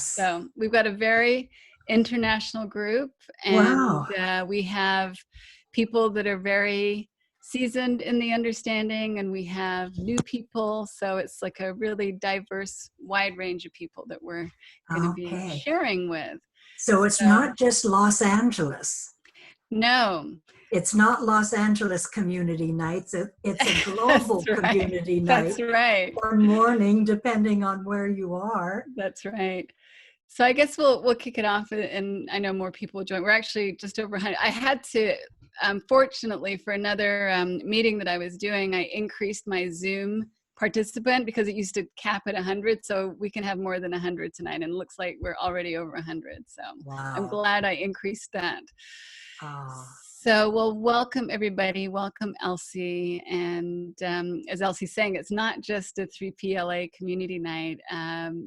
So we've got a very international group, and Wow. we have people that are very seasoned in the understanding, and we have new people. So it's like a really diverse, wide range of people that we're going to be Okay. sharing with. So it's So, not just Los Angeles. no, It's not Los Angeles community nights. It's a global that's right. community night That's right. or morning, depending on where you are. That's right. So I guess we'll kick it off, and I know more people will join. We're actually just over 100. I had to, fortunately, for another meeting that I was doing, I increased my Zoom participant because it used to cap at 100. So we can have more than 100 tonight, and it looks like we're already over 100. So I'm Wow. glad I increased that. Ah, So, well, welcome everybody. Welcome Elsie. And as Elsie's saying, it's not just a 3PLA community night.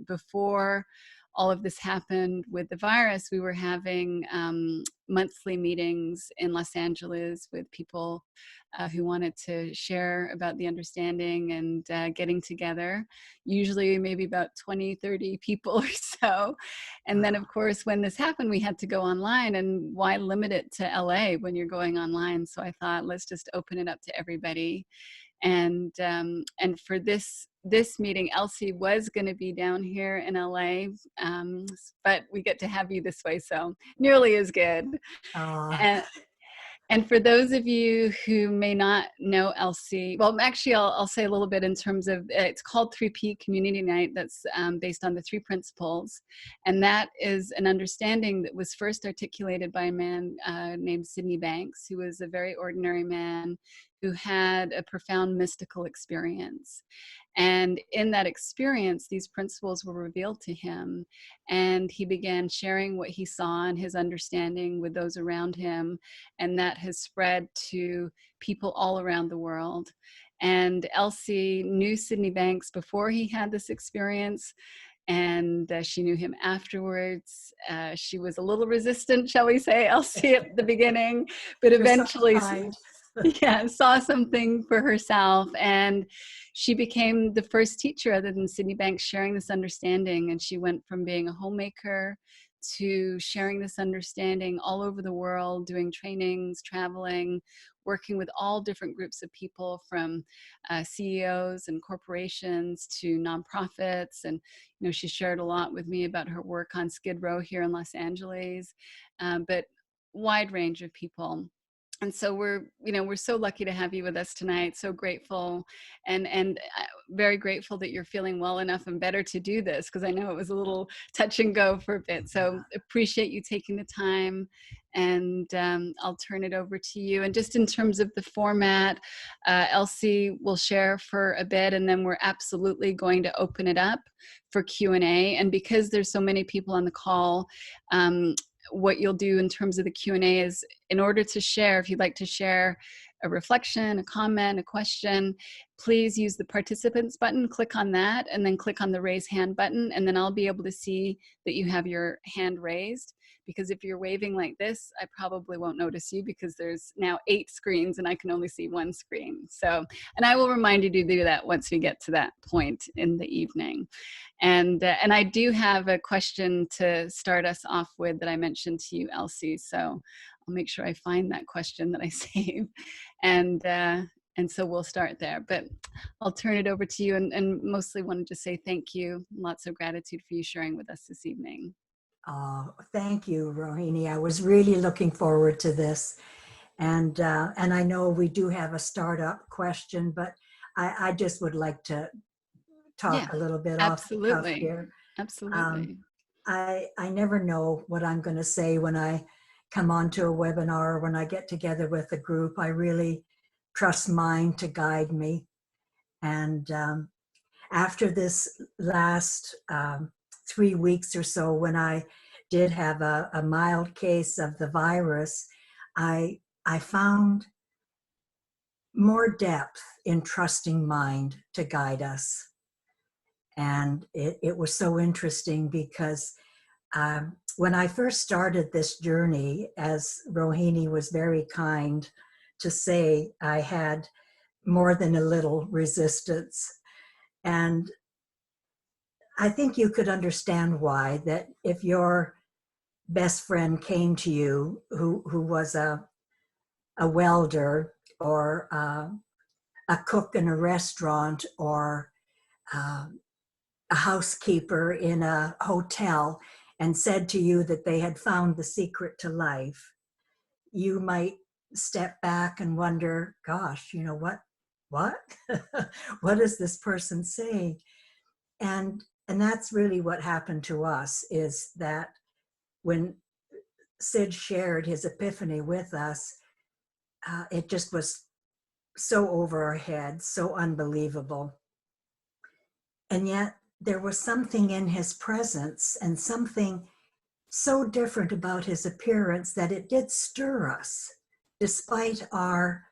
Before all of this happened with the virus, we were having monthly meetings in Los Angeles with people who wanted to share about the understanding and getting together, usually maybe about 20, 30 people or so. And then, of course, when this happened, we had to go online, and why limit it to LA when you're going online? So I thought, let's just open it up to everybody. And for this meeting, Elsie was going to be down here in LA, but we get to have you this way, so nearly as good. ah, And for those of you who may not know Elsie, well, actually, I'll say a little bit in terms of, it's called 3P Community Night. That's based on the 3 principles. And that is an understanding that was first articulated by a man named Sydney Banks, who was a very ordinary man who had a profound mystical experience. And in that experience, these principles were revealed to him, and he began sharing what he saw and his understanding with those around him. And that has spread to people all around the world. And Elsie knew Sydney Banks before he had this experience, and she knew him afterwards. She was a little resistant, shall we say, Elsie, at the beginning, but you're so eventually kind. yeah, saw something for herself, and she became the first teacher other than Sydney Banks sharing this understanding. And she went from being a homemaker to sharing this understanding all over the world, doing trainings, traveling, working with all different groups of people, from CEOs and corporations to nonprofits. And she shared a lot with me about her work on Skid Row here in Los Angeles, but wide range of people. And so we're so lucky to have you with us tonight. So grateful, and very grateful that you're feeling well enough and better to do this, because I know it was a little touch and go for a bit. So appreciate you taking the time, and I'll turn it over to you. And just in terms of the format, Elsie will share for a bit, and then we're absolutely going to open it up for Q&A. And because there's so many people on the call, what you'll do in terms of the Q&A is, in order to share, if you'd like to share a reflection, a comment, a question, please use the participants button, click on that, and then click on the raise hand button, and then I'll be able to see that you have your hand raised. Because if you're waving like this, I probably won't notice you, because there's now 8 screens and I can only see 1 screen. So, and I will remind you to do that once we get to that point in the evening. And I do have a question to start us off with that I mentioned to you, Elsie. So I'll make sure I find that question that I saved. And so we'll start there. But I'll turn it over to you, and mostly want to just say thank you. Lots of gratitude for you sharing with us this evening. Thank you, Rohini. I was really looking forward to this. And I know we do have a startup question, but I just would like to talk a little bit off the cuff Absolutely. here. Absolutely. I never know what I'm going to say when I come onto a webinar, when I get together with a group. I really trust mine to guide me. And after this last 3 weeks or so, when I did have a mild case of the virus, I found more depth in trusting mind to guide us. And it was so interesting because when I first started this journey, as Rohini was very kind to say, I had more than a little resistance. And I think you could understand why, that if your best friend came to you who was a welder or a cook in a restaurant or uh, a housekeeper in a hotel and said to you that they had found the secret to life, you might step back and wonder, gosh, you know, what what is this person saying? And that's really what happened to us, is that when Sid shared his epiphany with us, it just was so over our heads, so unbelievable. And yet there was something in his presence and something so different about his appearance that it did stir us, despite our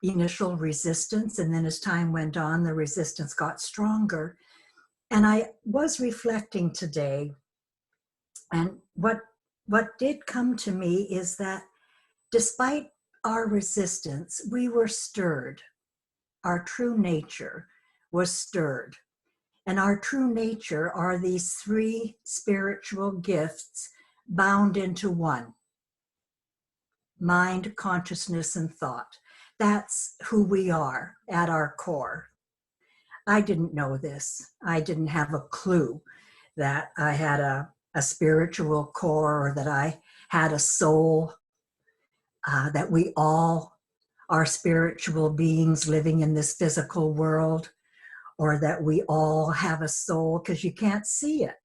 initial resistance. And then as time went on, the resistance got stronger. And I was reflecting today, and what did come to me is that despite our resistance, we were stirred. Our true nature was stirred. And our true nature are these three spiritual gifts bound into one: mind, consciousness, and thought. That's who we are at our core. I didn't know this. I didn't have a clue that I had a spiritual core, or that I had a soul, that we all are spiritual beings living in this physical world, or that we all have a soul, because you can't see it.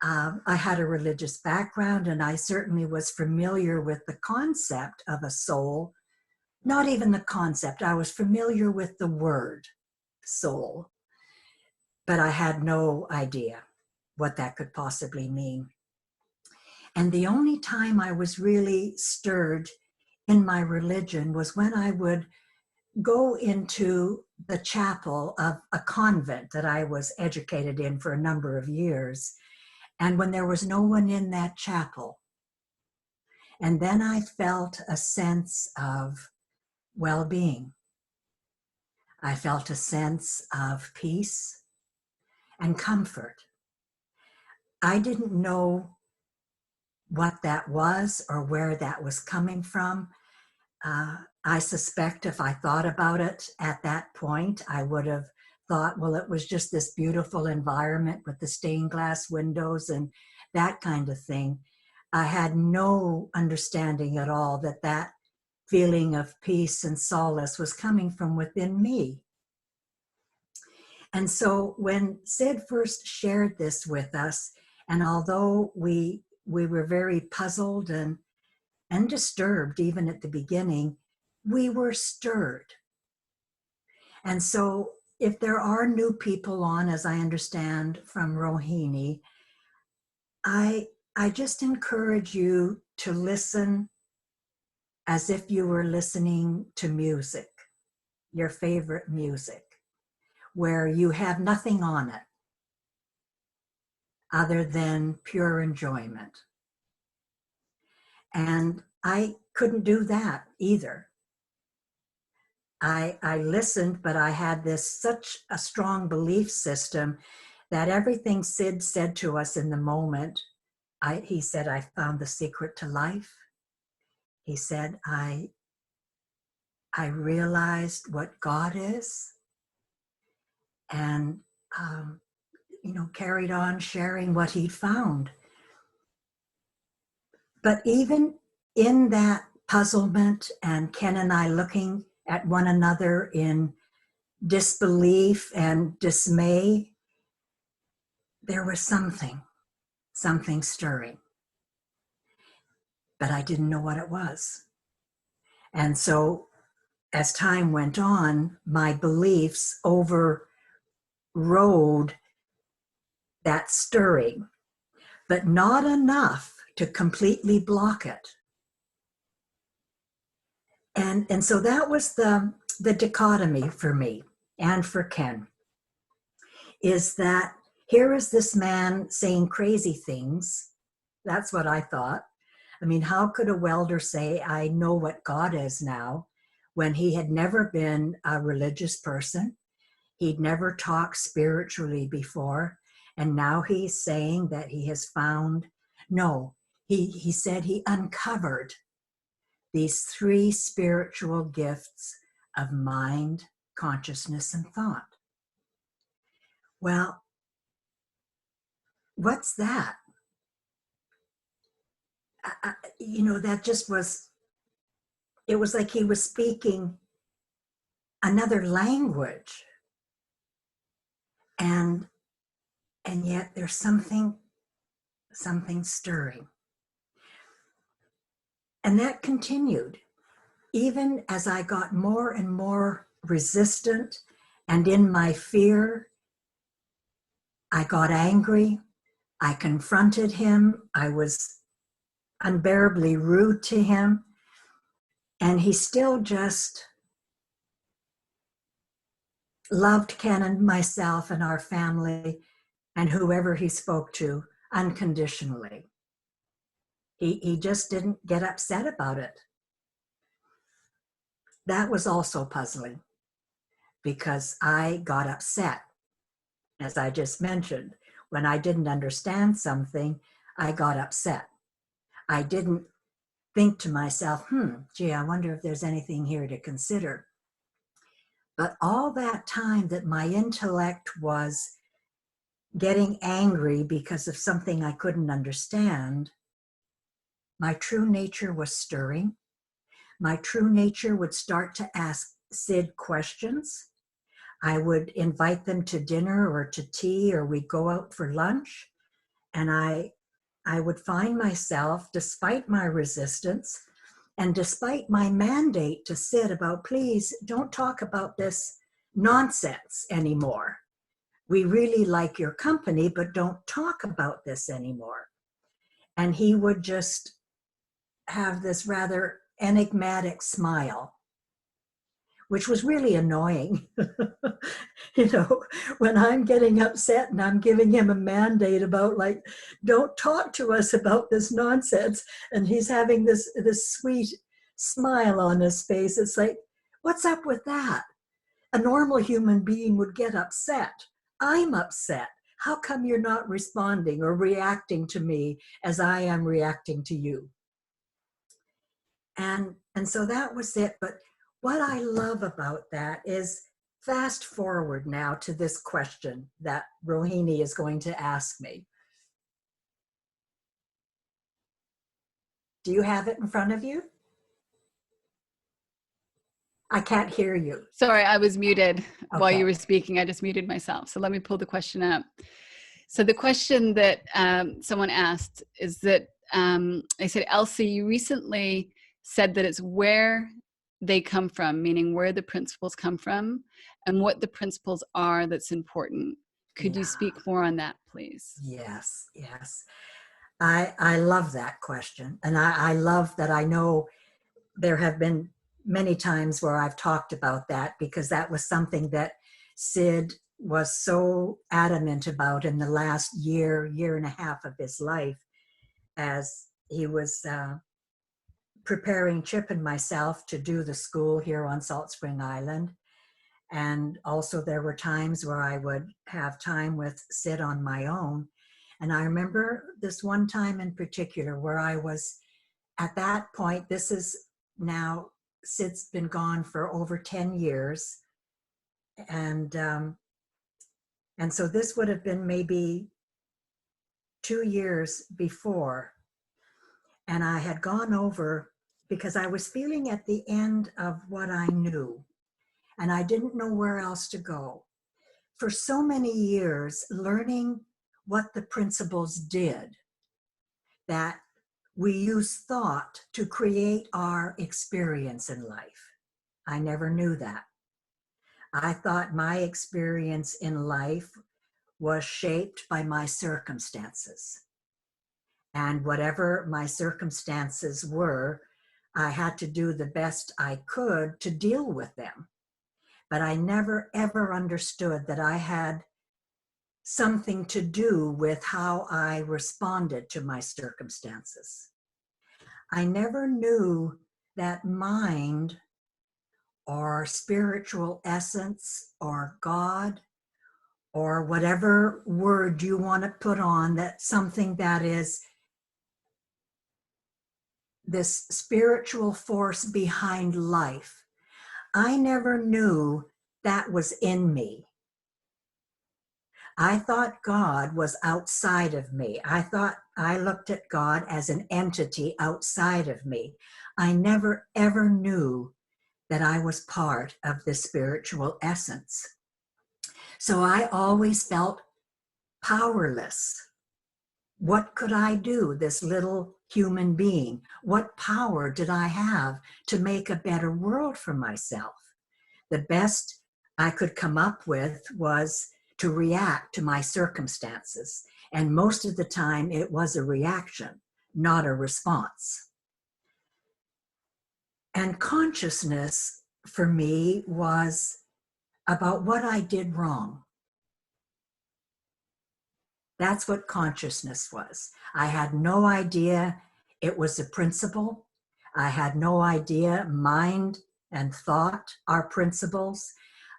I had a religious background, and I certainly was familiar with the concept of a soul. Not even the concept, I was familiar with the word soul, but I had no idea what that could possibly mean. And the only time I was really stirred in my religion was when I would go into the chapel of a convent that I was educated in for a number of years. And when there was no one in that chapel, and then I felt a sense of well-being. I felt a sense of peace and comfort. I didn't know what that was or where that was coming from. I suspect if I thought about it at that point, I would have thought, well, it was just this beautiful environment with the stained glass windows and that kind of thing. I had no understanding at all that that feeling of peace and solace was coming from within me. And so when Sid first shared this with us, and although we were very puzzled and disturbed even at the beginning, we were stirred. And so if there are new people on, as I understand from Rohini, I just encourage you to listen as if you were listening to music, your favorite music, where you have nothing on it other than pure enjoyment. And I couldn't do that either. I listened, but I had such a strong belief system that everything Sid said to us in the moment, he said, I found the secret to life. He said, I realized what God is, and carried on sharing what he'd found. But even in that puzzlement, and Ken and I looking at one another in disbelief and dismay, there was something stirring. But I didn't know what it was. And so as time went on, my beliefs overrode that stirring, but not enough to completely block it. And so that was the dichotomy for me and for Ken, is that here is this man saying crazy things. That's what I thought. I mean, how could a welder say, I know what God is now, when he had never been a religious person? He'd never talked spiritually before. And now he's saying that he has found, no, he said he uncovered these 3 spiritual gifts of mind, consciousness, and thought. Well, what's that? That just was, it was like he was speaking another language. And yet there's something stirring. And that continued. Even as I got more and more resistant and in my fear, I got angry. I confronted him. I was unbearably rude to him. And he still just loved Ken and myself and our family and whoever he spoke to unconditionally. He just didn't get upset about it. That was also puzzling because I got upset. As I just mentioned, when I didn't understand something, I got upset. I didn't think to myself, gee, I wonder if there's anything here to consider. But all that time that my intellect was getting angry because of something I couldn't understand, my true nature was stirring. My true nature would start to ask Sid questions. I would invite them to dinner or to tea, or we'd go out for lunch. And I would find myself, despite my resistance and despite my mandate to Sid about, please don't talk about this nonsense anymore. We really like your company, but don't talk about this anymore. And he would just have this rather enigmatic smile, which was really annoying. When I'm getting upset and I'm giving him a mandate about, like, don't talk to us about this nonsense, and he's having this sweet smile on his face. It's like, what's up with that? A normal human being would get upset. I'm upset. How come you're not responding or reacting to me as I am reacting to you? And so that was it. But what I love about that is, fast forward now to this question that Rohini is going to ask me. Do you have it in front of you? I can't hear you. Sorry, I was muted while Okay. you were speaking. I just muted myself. So let me pull the question up. So the question that someone asked is that, they said, Elsie, you recently said that it's where they come from, meaning where the principles come from and what the principles are that's important. Could you speak more on that, please? Yes. I love that question. And I love that. I know there have been many times where I've talked about that, because that was something that Sid was so adamant about in the last year and a half of his life, as he was preparing Chip and myself to do the school here on Salt Spring Island. And also there were times where I would have time with Sid on my own. And I remember this one time in particular where I was at that point, this is now, Sid's been gone for over 10 years. And so this would have been maybe 2 years before. And I had gone over because I was feeling at the end of what I knew, and I didn't know where else to go. For so many years, learning what the principles did, that we use thought to create our experience in life. I never knew that. I thought my experience in life was shaped by my circumstances. And whatever my circumstances were, I had to do the best I could to deal with them. But I never ever understood that I had something to do with how I responded to my circumstances. I never knew that mind or spiritual essence or God or whatever word you want to put on that, something that is this spiritual force behind life. I never knew that was in me. I thought God was outside of me. I looked at God as an entity outside of me. I never ever knew that I was part of this spiritual essence. So I always felt powerless. What could I do, this little human being? What power did I have to make a better world for myself? The best I could come up with was to react to my circumstances. And most of the time it was a reaction, not a response. And consciousness for me was about what I did wrong. That's what consciousness was. I had no idea it was a principle. I had no idea mind and thought are principles.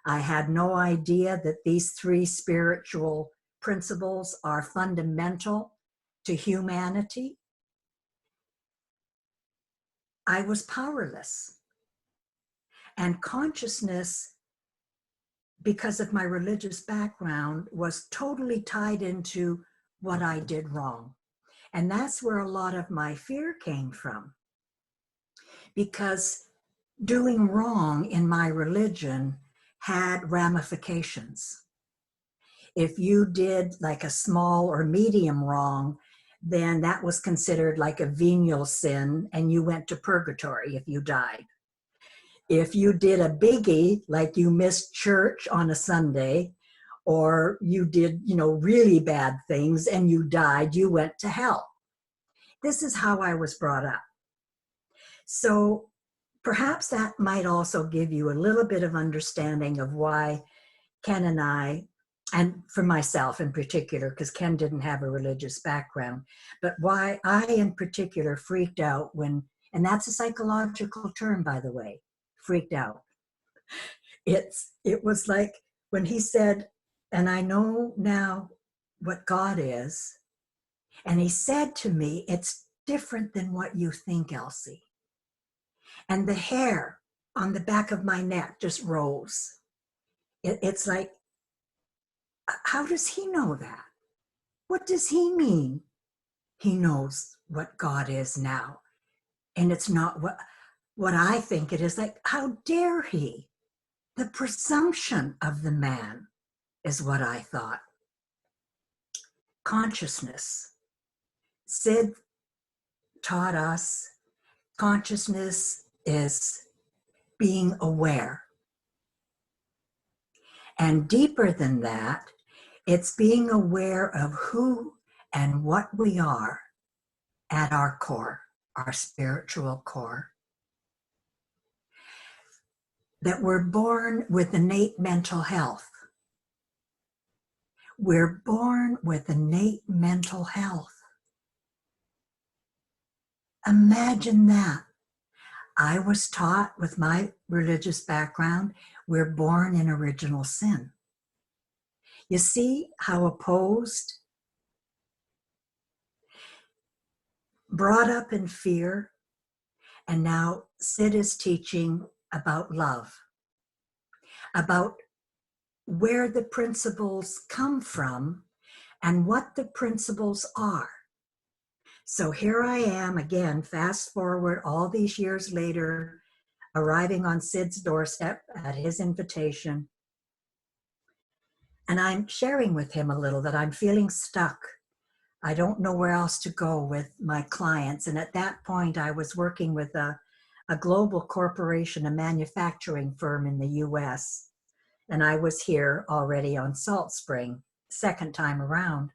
I had no idea that these three spiritual principles are fundamental to humanity. I was powerless. And consciousness, because of my religious background, was totally tied into what I did wrong. And that's where a lot of my fear came from. Because doing wrong in my religion had ramifications. If you did like a small or medium wrong, then that was considered like a venial sin and you went to purgatory if you died. If you did a biggie, like you missed church on a Sunday, or you did, really bad things and you died, you went to hell. This is how I was brought up. So perhaps that might also give you a little bit of understanding of why Ken and I, and for myself in particular, because Ken didn't have a religious background, but why I in particular freaked out when, and that's a psychological term, by the way, freaked out. It was like when he said, and I know now what God is, and he said to me, it's different than what you think, Elsie. And the hair on the back of my neck just rose. It's like, how does he know that? What does he mean? He knows what God is now. And it's not what I think it is. Like, how dare he? The presumption of the man is what I thought. Consciousness. Sid taught us consciousness is being aware. And deeper than that, it's being aware of who and what we are at our core, our spiritual core. That we're born with innate mental health. We're born with innate mental health. Imagine that. I was taught with my religious background, we're born in original sin. You see how opposed? Brought up in fear, and now Sid is teaching about love, about where the principles come from and what the principles are. So here I am again, fast forward all these years later, arriving on Sid's doorstep at his invitation. And I'm sharing with him a little that I'm feeling stuck. I don't know where else to go with my clients. And at that point, I was working with a global corporation, a manufacturing firm in the US. And I was here already on Salt Spring, second time around.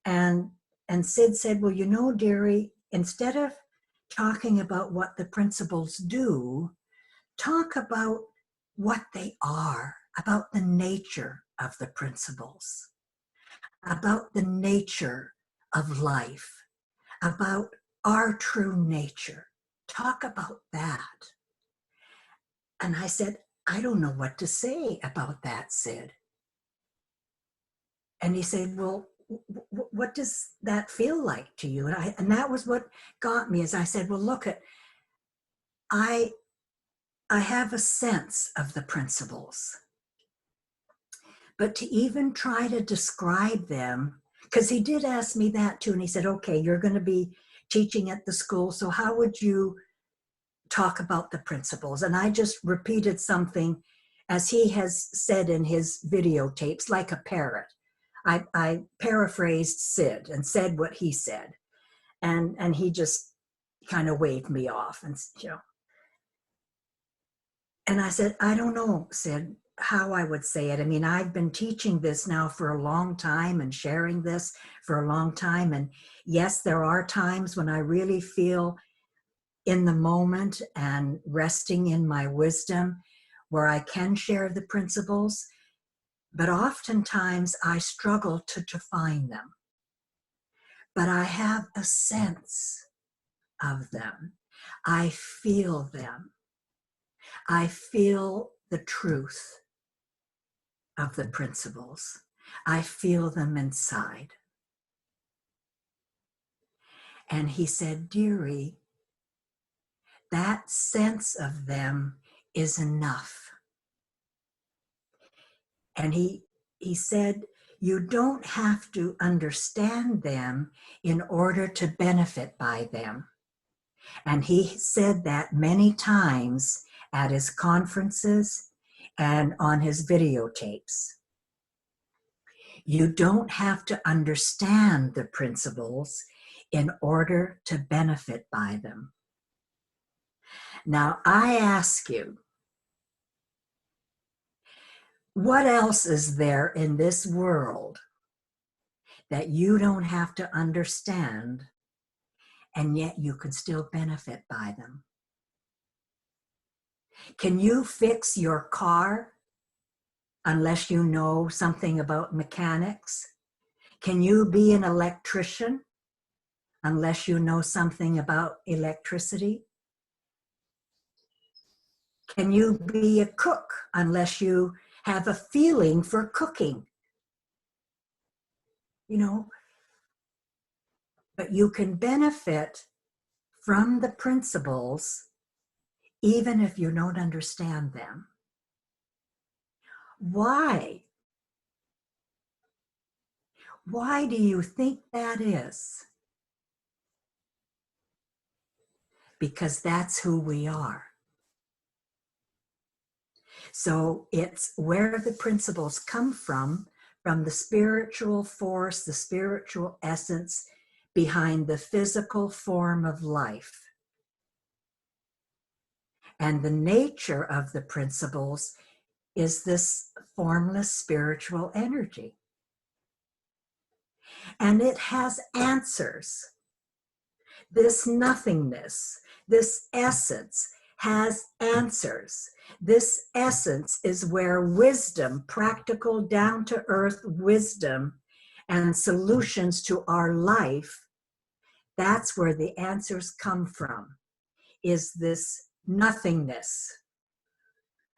And Sid said, well, dearie, instead of talking about what the principles do, talk about what they are, about the nature of the principles, about the nature of life, about our true nature. Talk about that. And I said, I don't know what to say about that, Sid. And he said, well, what does that feel like to you? And that was what got me, as I said, well, look, I have a sense of the principles, but to even try to describe them, because he did ask me that too, and he said, okay, you're going to be teaching at the school, so how would you talk about the principles? And I just repeated something as he has said in his videotapes, like a parrot. I paraphrased Sid and said what he said, and he just kind of waved me off, and and I said, I don't know, Sid, how I would say it. I mean, I've been teaching this now for a long time and sharing this for a long time, and yes, there are times when I really feel in the moment and resting in my wisdom where I can share the principles, but oftentimes I struggle to define them. But I have a sense of them. I feel them. I feel the truth of the principles. I feel them inside. And he said, dearie, that sense of them is enough. And he said, you don't have to understand them in order to benefit by them. And he said that many times at his conferences and on his videotapes. You don't have to understand the principles in order to benefit by them. Now, I ask you, what else is there in this world that you don't have to understand, and yet you can still benefit by them? Can you fix your car unless you know something about mechanics? Can you be an electrician unless you know something about electricity? Can you be a cook unless you have a feeling for cooking? But you can benefit from the principles even if you don't understand them. Why? Why do you think that is? Because that's who we are. So it's where the principles come from the spiritual force, the spiritual essence behind the physical form of life. And the nature of the principles is this formless spiritual energy. And it has answers. This nothingness, this essence has answers. This essence is where wisdom, practical, down-to-earth wisdom and solutions to our life, that's where the answers come from, is this nothingness,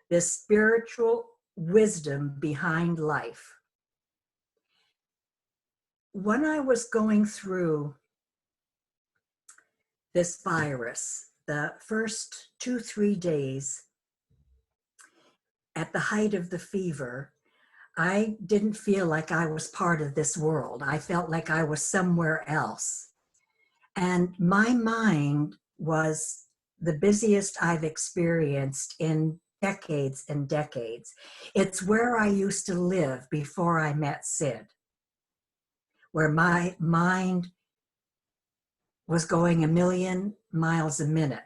this spiritual wisdom behind life. When I was going through this virus, the first 2-3 days at the height of the fever, I didn't feel like I was part of this world. I felt like I was somewhere else. And my mind was the busiest I've experienced in decades and decades. It's where I used to live before I met Sid, where my mind was going 1,000,000 miles a minute.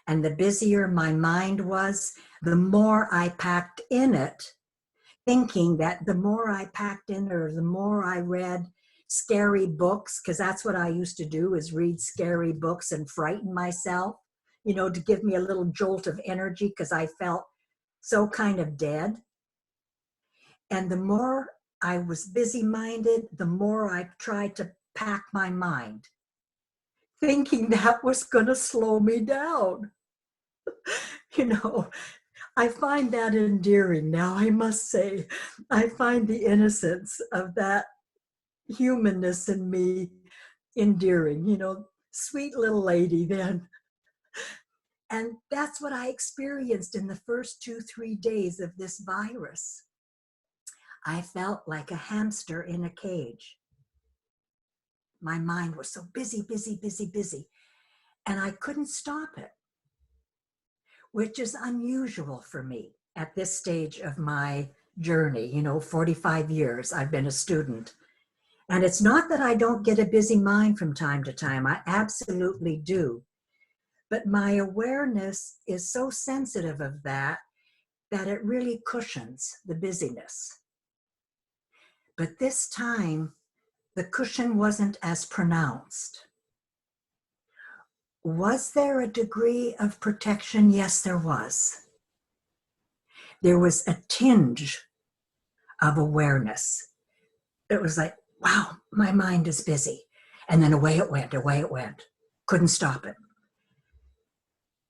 And the busier my mind was, the more I packed in it, thinking that the more I packed in or the more I read scary books, because that's what I used to do, is read scary books and frighten myself, to give me a little jolt of energy, because I felt so kind of dead. And the more I was busy-minded, the more I tried to pack my mind, thinking that was going to slow me down. I find that endearing now, I must say. I find the innocence of that humanness in me endearing, sweet little lady then. And that's what I experienced in the first 2, 3 days of this virus. I felt like a hamster in a cage. My mind was so busy, busy, busy, busy, and I couldn't stop it, which is unusual for me at this stage of my journey. 45 years I've been a student. And it's not that I don't get a busy mind from time to time. I absolutely do. But my awareness is so sensitive of that it really cushions the busyness. But this time, the cushion wasn't as pronounced. Was there a degree of protection? Yes, there was. There was a tinge of awareness. It was like, wow, my mind is busy. And then away it went, away it went. Couldn't stop it.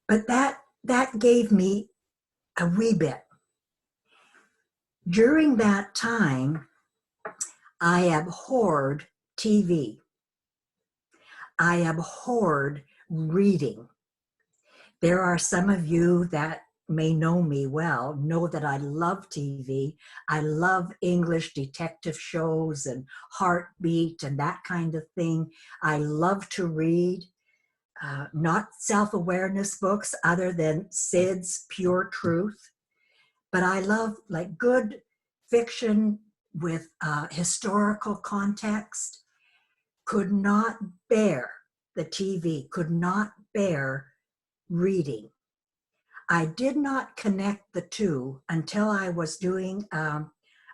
But that gave me a wee bit. During that time, I abhorred TV. I abhorred reading. There are some of you that may know me well, know that I love TV. I love English detective shows and Heartbeat and that kind of thing. I love to read, not self-awareness books other than Sid's Pure Truth, but I love like good fiction with historical context. Could not bear the TV, could not bear reading. I did not connect the two until I was doing a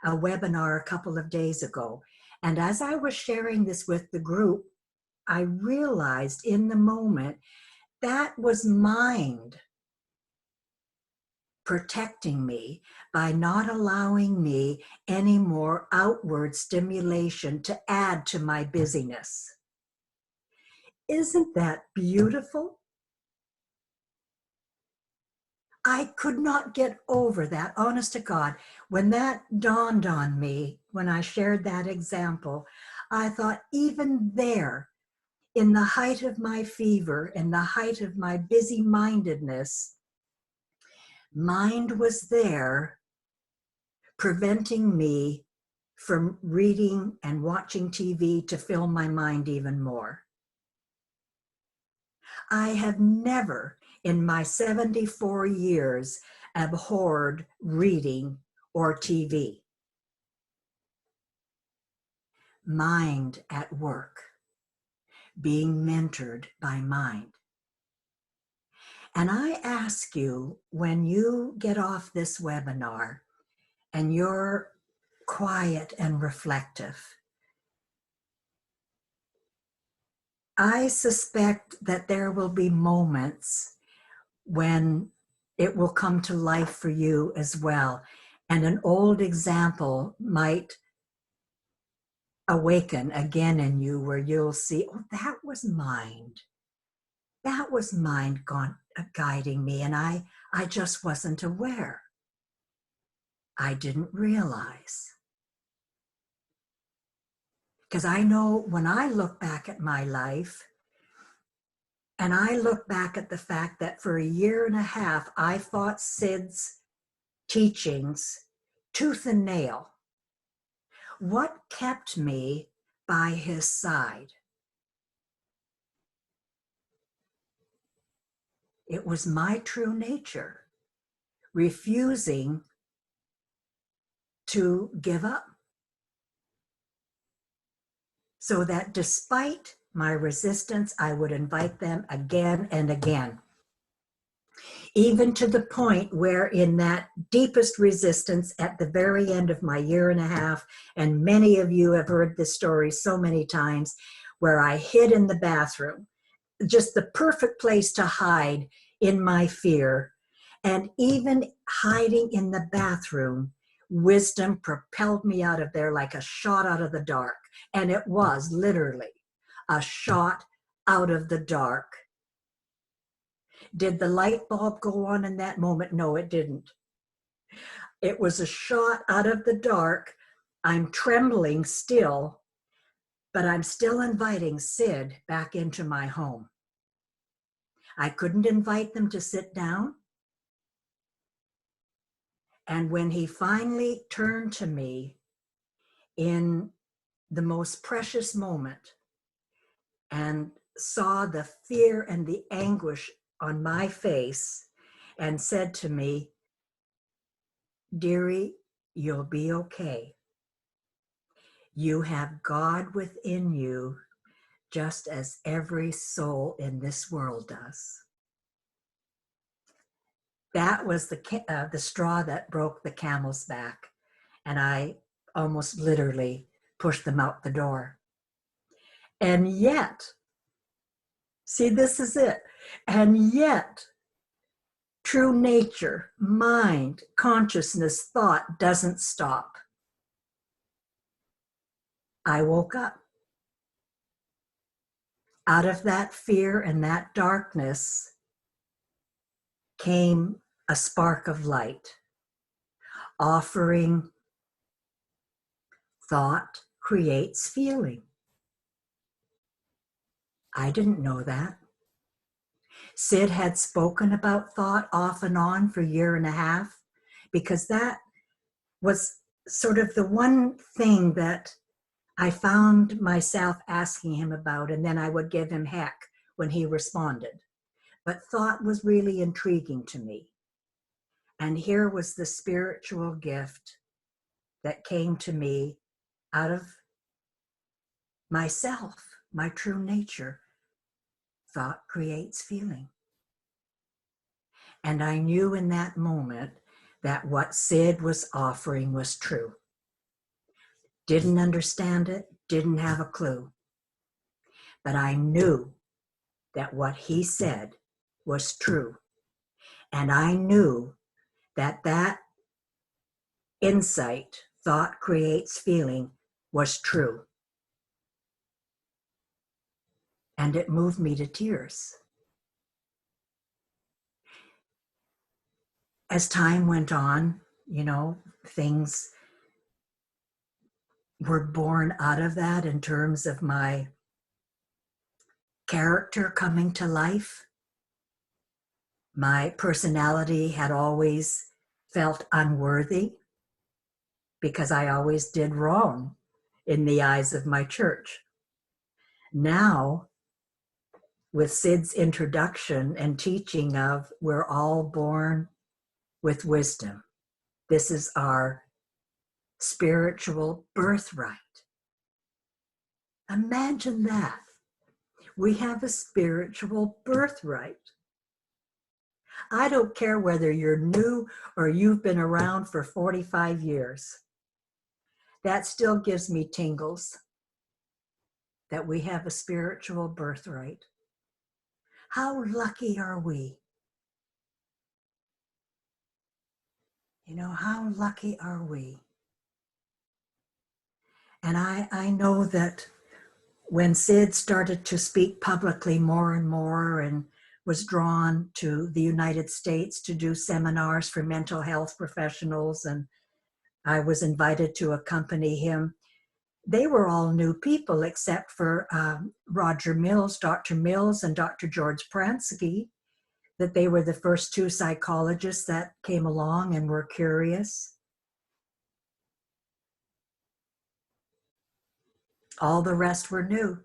webinar a couple of days ago. And as I was sharing this with the group, I realized in the moment that was mind protecting me by not allowing me any more outward stimulation to add to my busyness. Isn't that beautiful? I could not get over that, honest to God. When that dawned on me, when I shared that example, I thought even there, in the height of my fever, in the height of my busy-mindedness, mind was there preventing me from reading and watching TV to fill my mind even more. I have never in my 74 years abhorred reading or TV. Mind at work, being mentored by mind. And I ask you, when you get off this webinar and you're quiet and reflective, I suspect that there will be moments when it will come to life for you as well. And an old example might awaken again in you where you'll see, oh, that was mind. That was mind guiding me, and I just wasn't aware. I didn't realize. Because I know when I look back at my life, and I look back at the fact that for 1.5 years, I fought Sid's teachings tooth and nail. What kept me by his side? It was my true nature, refusing to give up. So that despite my resistance, I would invite them again and again. Even to the point where in that deepest resistance at the very end of my 1.5 years, and many of you have heard this story so many times, where I hid in the bathroom, just the perfect place to hide in my fear. And even hiding in the bathroom, wisdom propelled me out of there like a shot out of the dark. And it was literally a shot out of the dark. Did the light bulb go on in that moment? No, it didn't. It was a shot out of the dark. I'm trembling still, but I'm still inviting Sid back into my home. I couldn't invite them to sit down. And when he finally turned to me in the most precious moment and saw the fear and the anguish on my face and said to me, "Dearie, you'll be okay. You have God within you, just as every soul in this world does." That was the straw that broke the camel's back. And I almost literally pushed them out the door. And yet, see, this is it. And yet, true nature, mind, consciousness, thought doesn't stop. I woke up. Out of that fear and that darkness came a spark of light, offering thought creates feeling. I didn't know that. Sid had spoken about thought off and on for a year and a half, because that was sort of the one thing that I found myself asking him about, and then I would give him heck when he responded. But thought was really intriguing to me. And here was the spiritual gift that came to me out of myself, my true nature. Thought creates feeling. And I knew in that moment that what Sid was offering was true. Didn't understand it, didn't have a clue. But I knew that what he said was true. And I knew that that insight, thought creates feeling, was true. And it moved me to tears. As time went on, things were born out of that in terms of my character coming to life. My personality had always felt unworthy because I always did wrong in the eyes of my church. Now, with Sid's introduction and teaching of we're all born with wisdom, this is our spiritual birthright. Imagine that. We have a spiritual birthright. I don't care whether you're new or you've been around for 45 years. That still gives me tingles that we have a spiritual birthright. How lucky are we? How lucky are we? And I know that when Sid started to speak publicly more and more and was drawn to the United States to do seminars for mental health professionals, and I was invited to accompany him, they were all new people except for Roger Mills, Dr. Mills, and Dr. George Pransky, that they were the first two psychologists that came along and were curious. All the rest were new.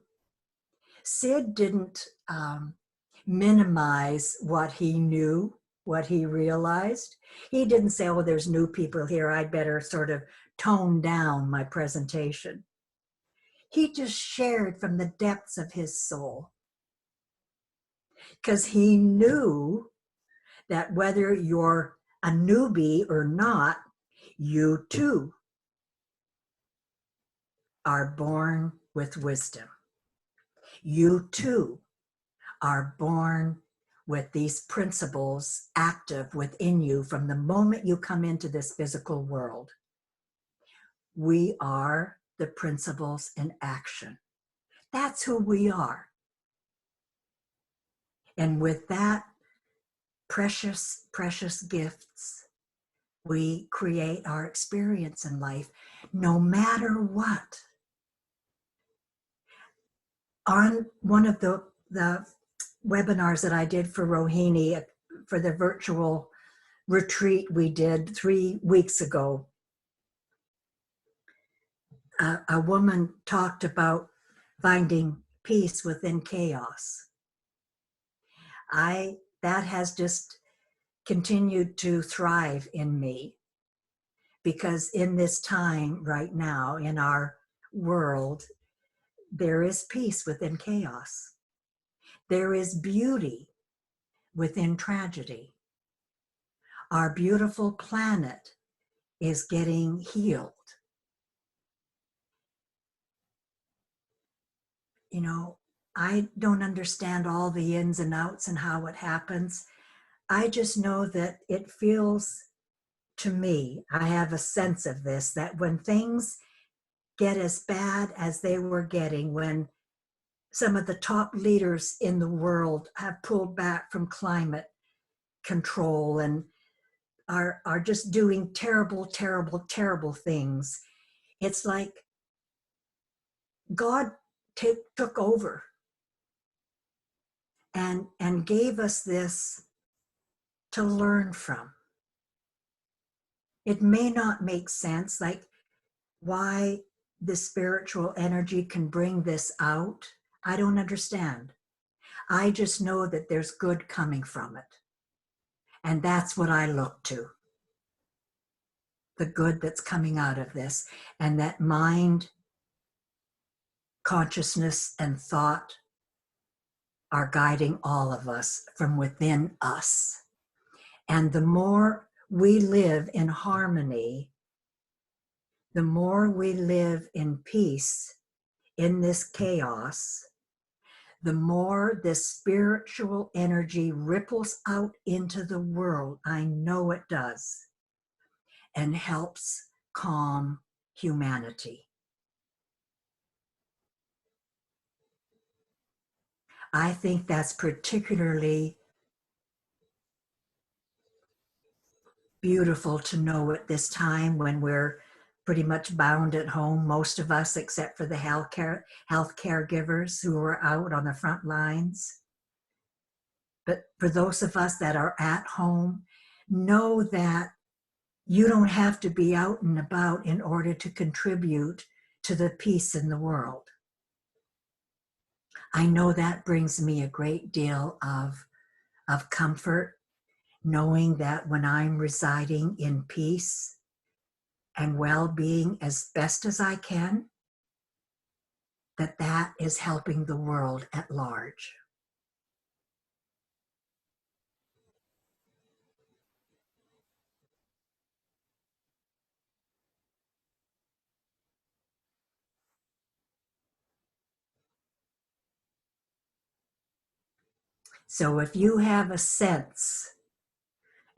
Sid didn't minimize what he knew, what he realized. He didn't say, oh, there's new people here, I'd better sort of tone down my presentation. He just shared from the depths of his soul, because he knew that whether you're a newbie or not, you too are born with wisdom. You too are born with these principles active within you from the moment you come into this physical world. We are the principles in action. That's who we are. And with that precious, precious gifts, We create our experience in life, no matter what. On one of the webinars that I did for Rohini, for the virtual retreat we did 3 weeks ago, a woman talked about finding peace within chaos. That has just continued to thrive in me, because in this time right now in our world, there is peace within chaos. There is beauty within tragedy. Our beautiful planet is getting healed. You know, I don't understand all the ins and outs and how it happens. I just know that it feels to me, I have a sense of this, that when things get as bad as they were getting, when some of the top leaders in the world have pulled back from climate control and are just doing terrible, terrible, terrible things, it's like God took over and gave us this to learn from. It may not make sense, like why the spiritual energy can bring this out. I don't understand. I just know that there's good coming from it. And that's what I look to. The good that's coming out of this. And that mind, consciousness, and thought are guiding all of us from within us. And the more we live in harmony, the more we live in peace in this chaos, the more this spiritual energy ripples out into the world. I know it does, and helps calm humanity. I think that's particularly beautiful to know at this time when we're pretty much bound at home, most of us, except for the health caregivers who are out on the front lines. But for those of us that are at home, know that you don't have to be out and about in order to contribute to the peace in the world. I know that brings me a great deal of comfort, knowing that when I'm residing in peace and well-being as best as I can, that is helping the world at large. So if you have a sense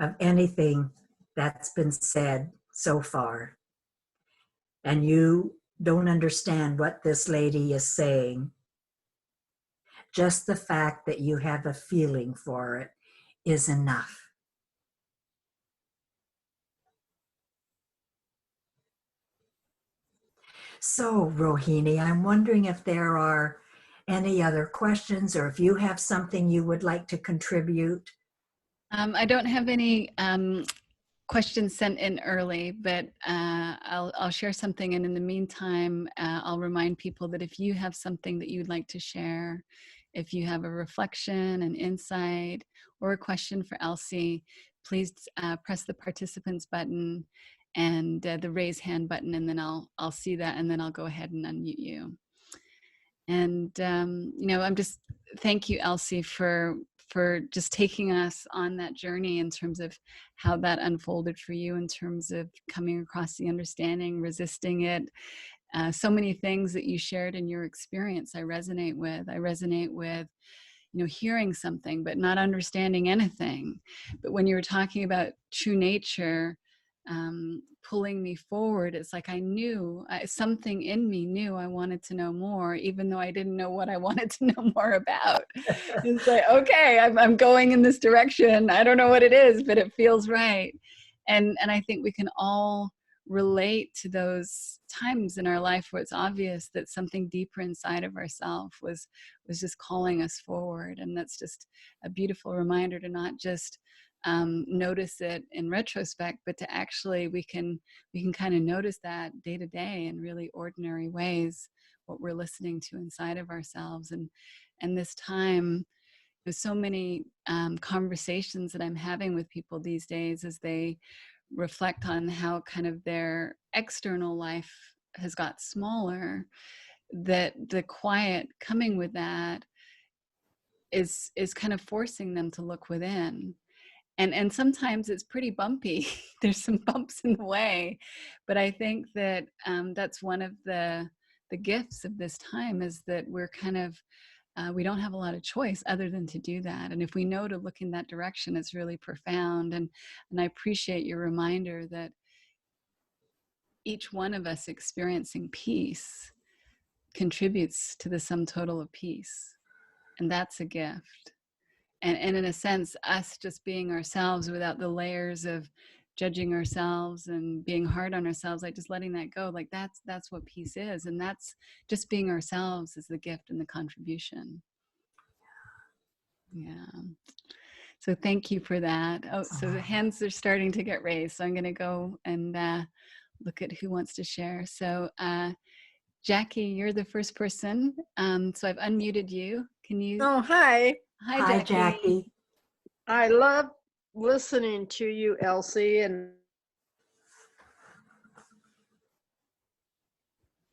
of anything that's been said so far, and you don't understand what this lady is saying, just the fact that you have a feeling for it is enough. So, Rohini, I'm wondering if there are any other questions, or if you have something you would like to contribute. I don't have any questions sent in early, but I'll share something. And in the meantime, I'll remind people that if you have something that you'd like to share, if you have a reflection, an insight, or a question for Elsie, please press the participants button and the raise hand button, and then I'll see that, and then I'll go ahead and unmute you. And I'm just, thank you, Elsie, for just taking us on that journey in terms of how that unfolded for you, in terms of coming across the understanding, resisting it. So many things that you shared in your experience I resonate with. Hearing something but not understanding anything. But when you were talking about true nature pulling me forward, it's like I knew, something in me knew I wanted to know more, even though I didn't know what I wanted to know more about. It's like, okay, I'm going in this direction. I don't know what it is, but it feels right. And I think we can all relate to those times in our life where it's obvious that something deeper inside of ourselves was just calling us forward. And that's just a beautiful reminder to not just notice it in retrospect, but to actually we can kind of notice that day to day in really ordinary ways, what we're listening to inside of ourselves. And this time, there's so many conversations that I'm having with people these days as they reflect on how kind of their external life has got smaller, that the quiet coming with that is kind of forcing them to look within. And sometimes it's pretty bumpy. There's some bumps in the way, but I think that that's one of the gifts of this time, is that we're kind of we don't have a lot of choice other than to do that. And if we know to look in that direction, it's really profound. And I appreciate your reminder that each one of us experiencing peace contributes to the sum total of peace. And that's a gift. And in a sense, us just being ourselves without the layers of judging ourselves and being hard on ourselves, like just letting that go, like that's what peace is. And that's just being ourselves is the gift and the contribution. Yeah. So thank you for that. Oh, so the hands are starting to get raised. So I'm going to go and look at who wants to share. So Jackie, you're the first person. So I've unmuted you. Can you? Oh, hi. Hi, Jackie. I love listening to you, Elsie. And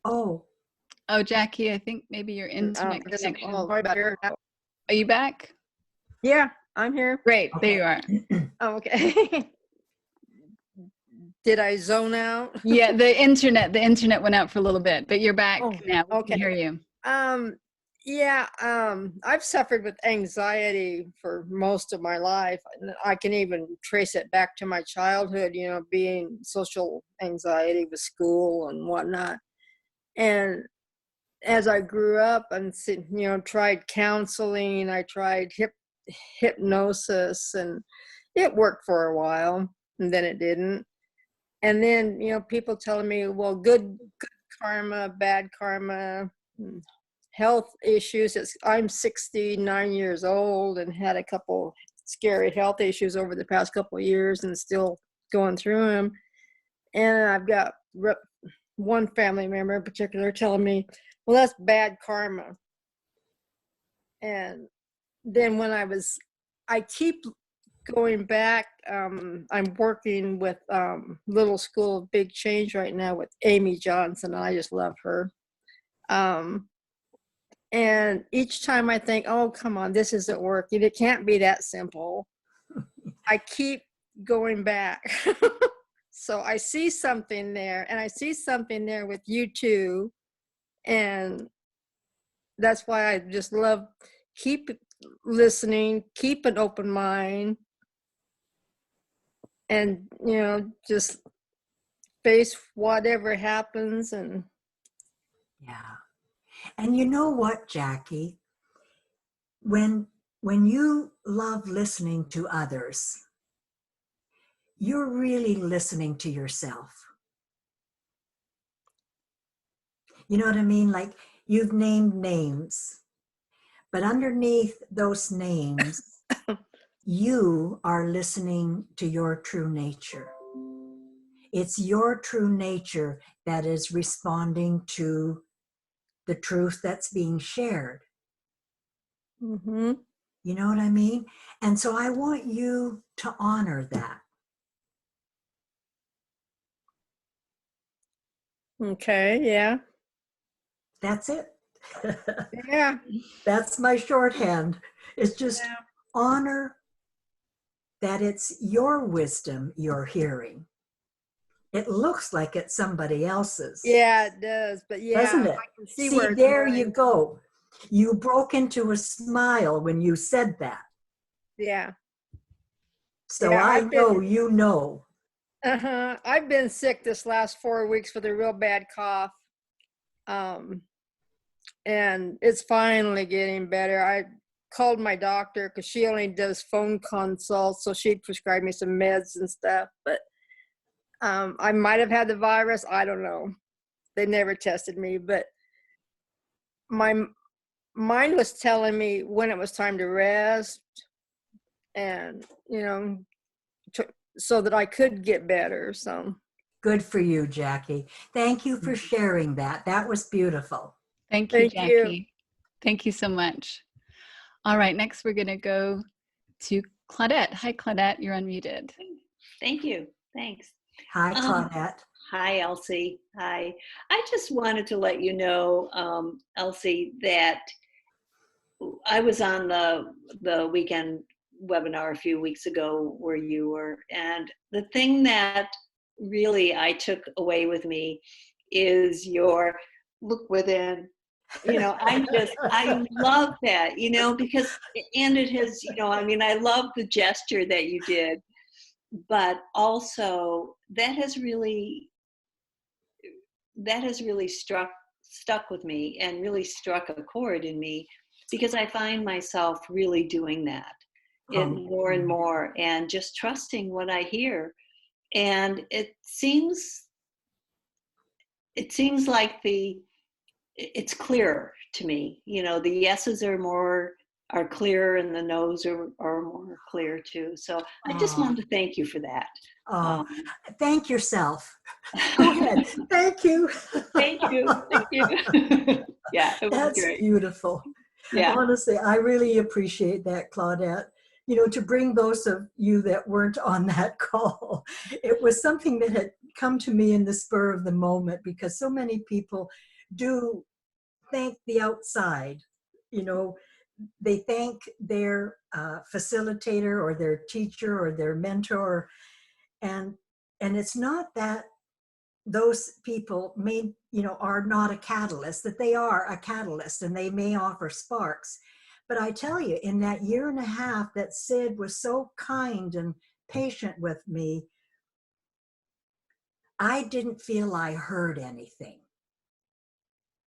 Oh, Jackie, I think maybe your internet connection. Are you back? Yeah, I'm here. Great, Okay. there you are. Oh, okay. Did I zone out? Yeah, the internet went out for a little bit, but you're back now. We okay. can hear you. Yeah, I've suffered with anxiety for most of my life. I can even trace it back to my childhood, you know, being social anxiety with school and whatnot. And as I grew up and, you know, tried counseling, I tried hypnosis, and it worked for a while, and then it didn't. And then, you know, people telling me, well, good karma, bad karma, health issues. I'm 69 years old and had a couple scary health issues over the past couple of years and still going through them. And I've got one family member in particular telling me, well, that's bad karma. And then when I keep going back, I'm working with Little School of Big Change right now with Amy Johnson, and I just love her. And each time I think, oh, come on, this isn't working. It can't be that simple. I keep going back. So I see something there, and I see something there with you too. And that's why I just love keep listening, keep an open mind, and, you know, just face whatever happens. And Yeah. And you know what, Jackie? When you love listening to others, you're really listening to yourself. You know what I mean? Like, you've named names, but underneath those names, you are listening to your true nature. It's your true nature that is responding to the truth that's being shared. mm-hmm. You know what I mean? And so I want you to honor that. Okay, yeah. That's it. Yeah. That's my shorthand. It's just honor that it's your wisdom you're hearing. It looks like it's somebody else's. Yeah, it does. But yeah, doesn't it? I can see See, where it's there going. you go. You broke into a smile when you said that. Yeah. So yeah, I know you know. I've been sick this last 4 weeks with a real bad cough. And it's finally getting better. I called my doctor because she only does phone consults, so she prescribed me some meds and stuff. But I might have had the virus. I don't know. They never tested me, but my mind was telling me when it was time to rest, and so that I could get better. So Good for you, Jackie. Thank you for sharing that. That was beautiful. Thank you, thank you. Jackie. Thank you so much. All right, next we're going to go to Claudette. Hi, Claudette, you're unmuted. Thank you. Thanks. Hi, Claudette. Hi, Elsie. Hi. I just wanted to let you know, Elsie, that I was on the weekend webinar a few weeks ago where you were, and the thing that really I took away with me is your look within. I love that, because, and it has, I love the gesture that you did, but also that has really stuck with me and really struck a chord in me, because I find myself really doing that more and more, and just trusting what I hear. And it seems like it's clearer to me. The yeses are clearer, and the no's are more clear too. So I just wanted to thank you for that. Thank yourself. Go ahead. Thank you. Thank you. Thank you. Yeah, it was That's great. beautiful. Yeah. Honestly, I really appreciate that, Claudette. To bring those of you that weren't on that call, it was something that had come to me in the spur of the moment, because so many people do thank the outside. They thank their facilitator or their teacher or their mentor, and it's not that those people are not a catalyst, that they are a catalyst and they may offer sparks. But I tell you, in that year and a half that Sid was so kind and patient with me, I didn't feel I heard anything.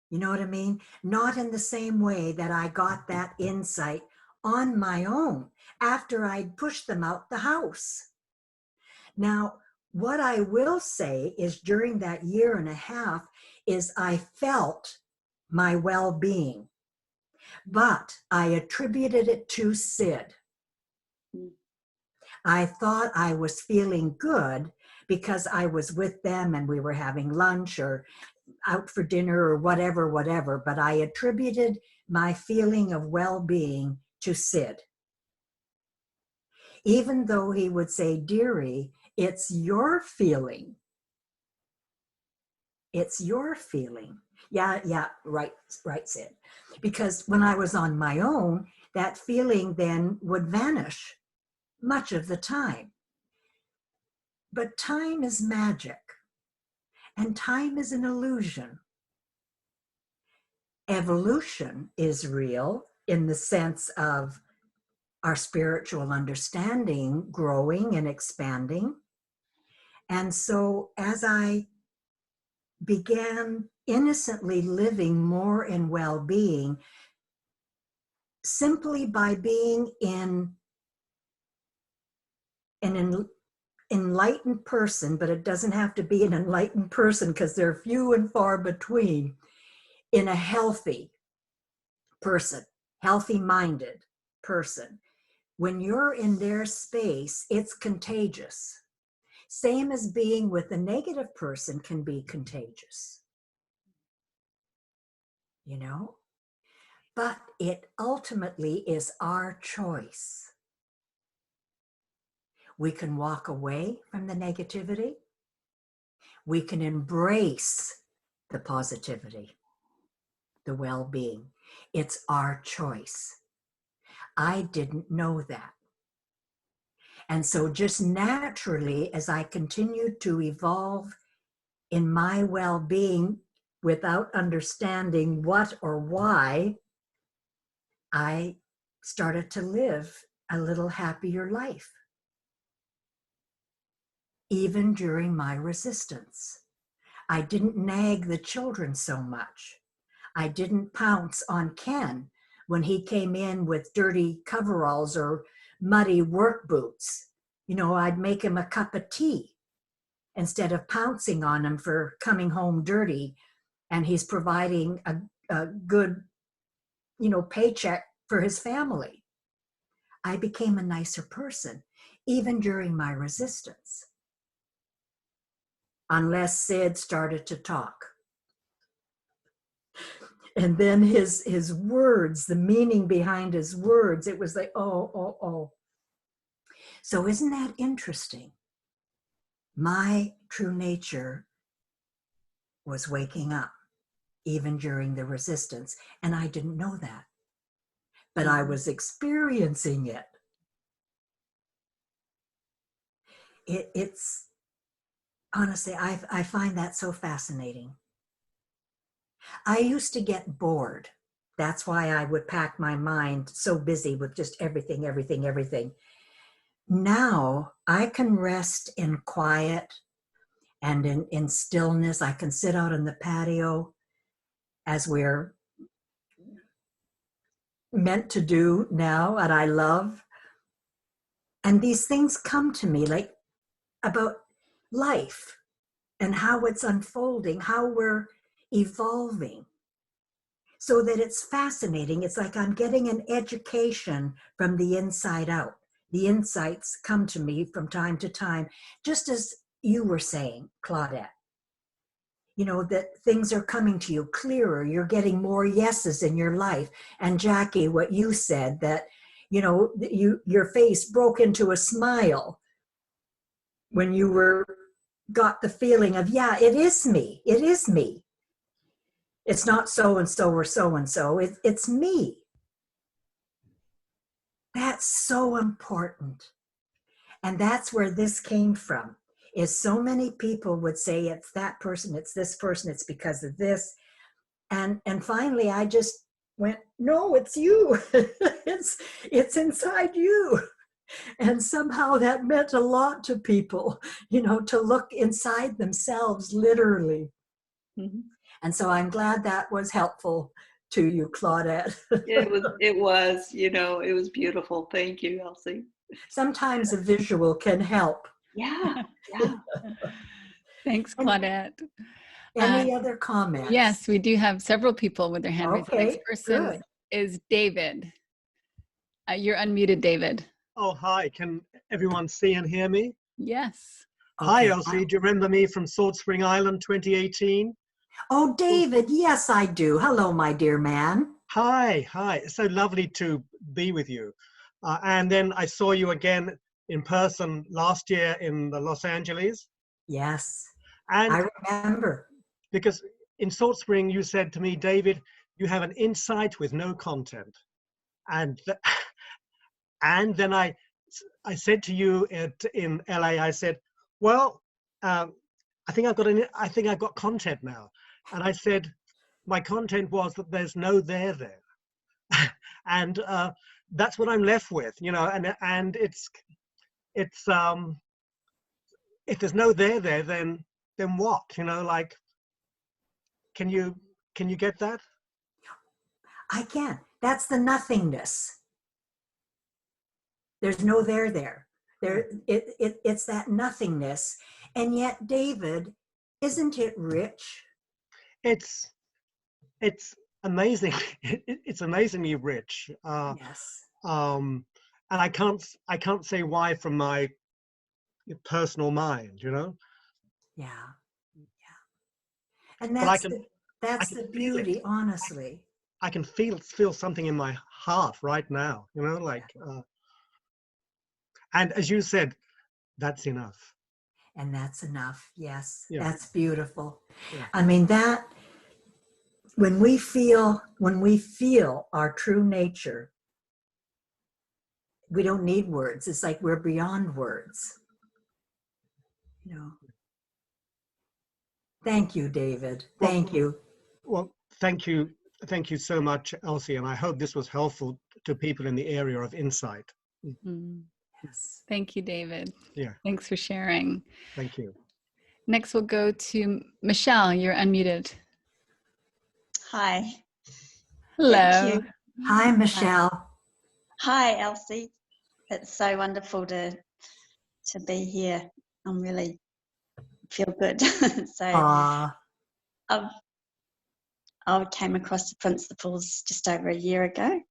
You know what I mean? Not in the same way that I got that insight on my own after I'd pushed them out the house. Now, what I will say is during that year and a half is I felt my well-being, but I attributed it to Sid. I thought I was feeling good because I was with them and we were having lunch or out for dinner or whatever, but I attributed my feeling of well-being to Sid. Even though he would say, "Dearie, it's your feeling. It's your feeling." Yeah, right, Sid. Because when I was on my own, that feeling then would vanish much of the time. But time is magic, and time is an illusion. Evolution is real in the sense of our spiritual understanding growing and expanding. And so as I began innocently living more in well-being, simply by being in an enlightened person, but it doesn't have to be an enlightened person because they're few and far between, in a healthy person, healthy-minded person. When you're in their space, it's contagious. Same as being with a negative person can be contagious. But it ultimately is our choice. We can walk away from the negativity. We can embrace the positivity, the well-being. It's our choice. I didn't know that. And so just naturally, as I continued to evolve in my well-being without understanding what or why, I started to live a little happier life, even during my resistance. I didn't nag the children so much. I didn't pounce on Ken when he came in with dirty coveralls or muddy work boots. I'd make him a cup of tea instead of pouncing on him for coming home dirty, and he's providing a good, paycheck for his family. I became a nicer person, even during my resistance. Unless Sid started to talk. And then his words, the meaning behind his words, it was like, oh. So isn't that interesting? My true nature was waking up, even during the resistance. And I didn't know that. But I was experiencing it. It's honestly, I find that so fascinating. I used to get bored. That's why I would pack my mind so busy with just everything. Now I can rest in quiet and in stillness. I can sit out on the patio as we're meant to do now, and I love. And these things come to me like about life and how it's unfolding, how we're evolving, so that it's fascinating. It's like I'm getting an education from the inside out. The insights come to me from time to time, just as you were saying, Claudette. That things are coming to you clearer. You're getting more yeses in your life. And Jackie, what you said, that, your face broke into a smile when you got the feeling of, yeah, it is me. It is me. It's not so-and-so or so-and-so. It's me. That's so important. And that's where this came from, is so many people would say, it's that person, it's this person, it's because of this. And finally, I just went, no, it's you. it's inside you. And somehow that meant a lot to people, to look inside themselves, literally. Mm-hmm. And so I'm glad that was helpful to you, Claudette. It was, it was beautiful. Thank you, Elsie. Sometimes a visual can help. Yeah. Thanks, Claudette. Any other comments? Yes, we do have several people with their hand raised. Okay, The next person is David. You're unmuted, David. Oh, hi. Can everyone see and hear me? Yes. Okay. Hi, Elsie. Do you remember me from Salt Spring Island 2018? Oh, David, yes, I do. Hello, my dear man. Hi. It's so lovely to be with you. And then I saw you again in person last year in Los Angeles. Yes, and I remember. Because in Salt Spring, you said to me, David, you have an insight with no content. And then I said to you in LA, I said, well, I think I've got content now. And I said, my content was that there's no there. And that's what I'm left with, and it's if there's no there, then what, like, can you get that? I can. That's the nothingness. There's no there. It's that nothingness. And yet, David, isn't it rich? It's amazing. It's amazingly rich. Yes. And I can't say why from my personal mind, Yeah. And that's the beauty, it. honestly. I can feel something in my heart right now, and as you said, that's enough. And that's enough. Yes. Yeah. That's beautiful. Yeah. I mean, that when we feel our true nature, we don't need words. It's like we're beyond words. Thank you, David. Thank you. Well, thank you so much, Elsie, and I hope this was helpful to people in the area of insight. Mm-hmm. Yes. Thank you, David. Yeah. Thanks for sharing. Thank you. Next, we'll go to Michelle. You're unmuted. Hi. Hello. Thank you. Hi, Michelle. Hi, Elsie. It's so wonderful to be here. I'm really feel good. So Ah, I came across the principles just over a year ago,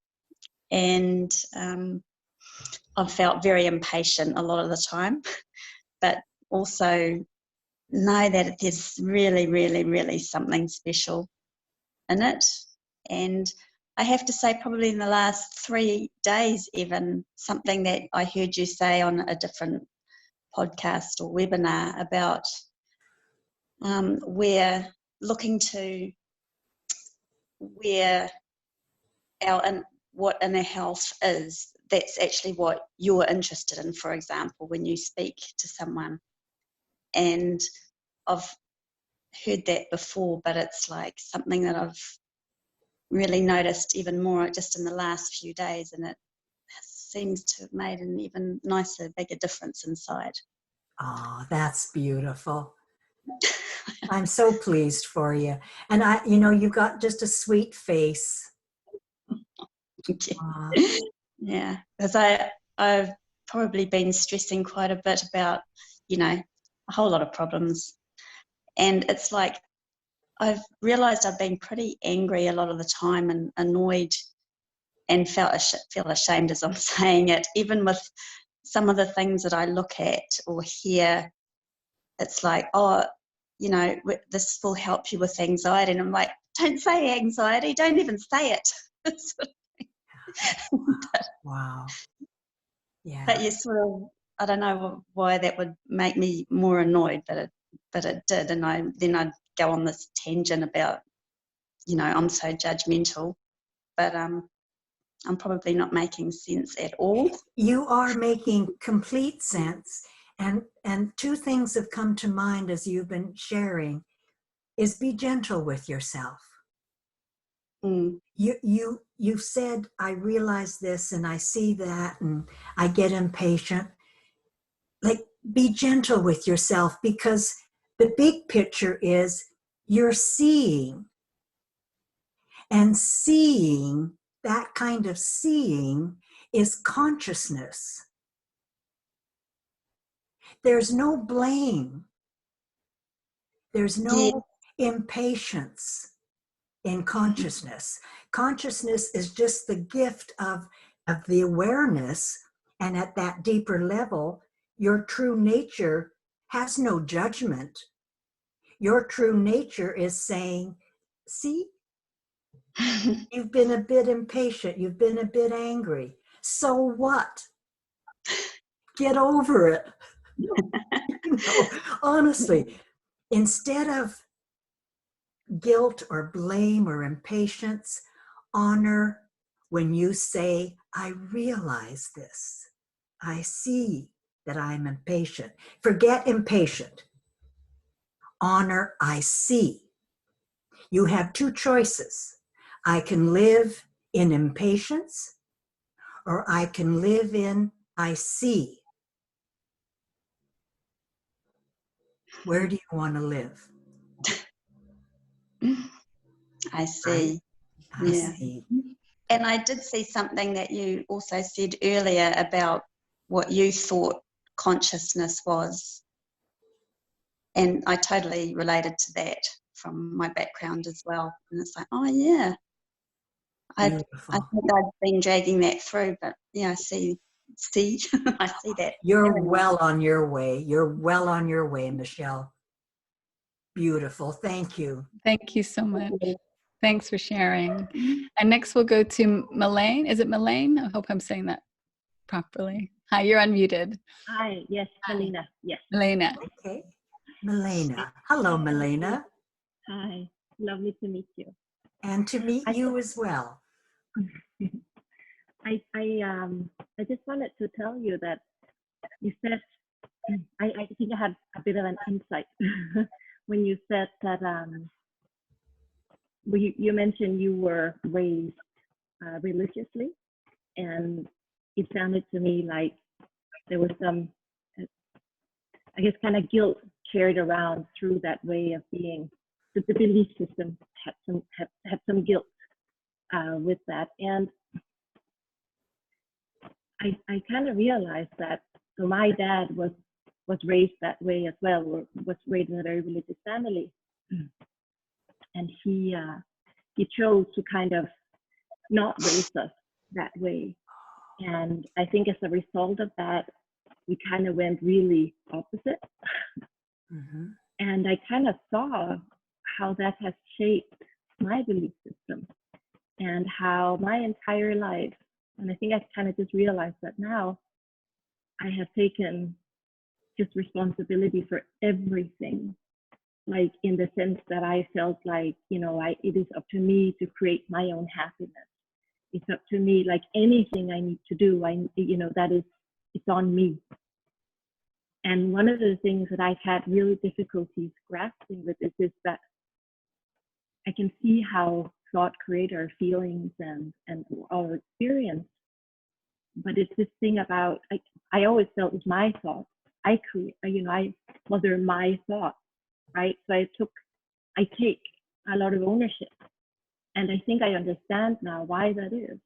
and I've felt very impatient a lot of the time, but also know that there's really, really, really something special in it. And I have to say, probably in the last 3 days, even something that I heard you say on a different podcast or webinar about we're looking to where what inner health is. That's actually what you're interested in, for example, when you speak to someone. And I've heard that before, but it's like something that I've really noticed even more just in the last few days, and it seems to have made an even nicer, bigger difference inside. oh, that's beautiful. I'm so pleased for you. And you've got just a sweet face. Yeah, because I've probably been stressing quite a bit about, a whole lot of problems. And it's like I've realized I've been pretty angry a lot of the time and annoyed, and feel ashamed as I'm saying it, even with some of the things that I look at or hear. It's like, oh, this will help you with anxiety. And I'm like, don't say anxiety, don't even say it. Wow. Yeah. But you sort of, I don't know why that would make me more annoyed, but it did. And then I'd go on this tangent about, I'm so judgmental, but I'm probably not making sense at all. You are making complete sense. And two things have come to mind as you've been sharing is be gentle with yourself. Mm. You've said, I realize this and I see that and I get impatient. Like, be gentle with yourself, because the big picture is you're seeing. And seeing, that kind of seeing, is consciousness. There's no blame. There's no impatience in consciousness. Consciousness is just the gift of the awareness. And at that deeper level, your true nature has no judgment. Your true nature is saying, see, you've been a bit impatient. You've been a bit angry. So what? Get over it. Honestly, instead of guilt or blame or impatience, honor when you say, I realize this. I see that I'm impatient. Forget impatient. Honor, I see. You have two choices. I can live in impatience, or I can live in I see. Where do you want to live? I see. I see. And I did see something that you also said earlier about what you thought consciousness was. And I totally related to that from my background as well. And it's like, oh yeah. I think I've been dragging that through, but yeah, I see, I see that. You're well on your way. You're well on your way, Michelle. Beautiful. Thank you. Thank you so much. Thanks for sharing. And next we'll go to Melaine. Is it Melaine? I hope I'm saying that properly. Hi, you're unmuted. Hi, yes, Melina, yes. Melina. Okay. Melina. Hello, Melina. Hi, lovely to meet you. And to meet you as well. I just wanted to tell you that you said, I think I had a bit of an insight when you said that you mentioned you were raised religiously, and it sounded to me like there was some, I guess, kind of guilt carried around through that way of being. The belief system had some guilt with that, and I kind of realized that. So my dad was was raised that way as well, or was raised in a very religious family. And he chose to kind of not raise us that way. And I think as a result of that, we kind of went really opposite. Mm-hmm. And I kind of saw how that has shaped my belief system and how my entire life, and I think I kind of just realized that now, I have taken just responsibility for everything, like in the sense that I felt like, you know, it is up to me to create my own happiness. It's up to me, like anything I need to do, you know, it's on me. And one of the things that I've had really difficulties grasping with is that I can see how thought create our feelings and our experience. But it's this thing about, I always felt it was my thoughts. I create, you know, they're my thoughts, right? So I take a lot of ownership. And I think I understand now why that is.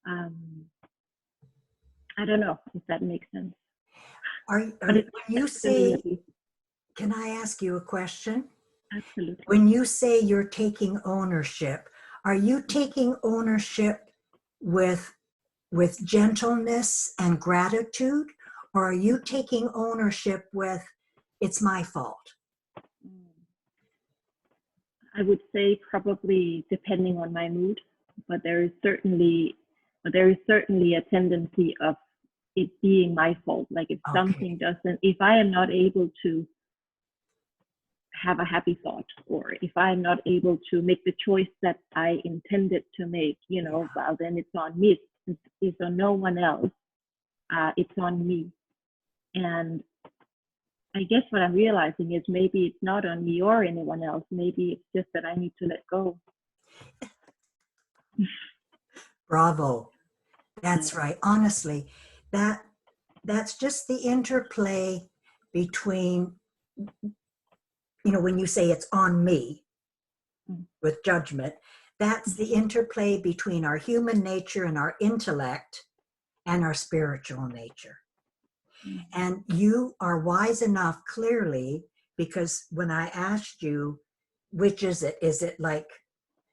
I don't know if that makes sense. When you say, can I ask you a question? Absolutely. When you say you're taking ownership, are you taking ownership with gentleness and gratitude, or are you taking ownership with, it's my fault? I would say probably depending on my mood, but there is certainly a tendency of it being my fault. Like if something doesn't, if I am not able to have a happy thought, or if I'm not able to make the choice that I intended to make, you know, well, then it's on me. It's on no one else. It's on me. And I guess what I'm realizing is maybe it's not on me or anyone else. Maybe it's just that I need to let go. Bravo. That's right. Honestly, that's just the interplay between, you know, when you say it's on me with judgment, that's the interplay between our human nature and our intellect and our spiritual nature. And you are wise enough, clearly, because when I asked you, which is it like,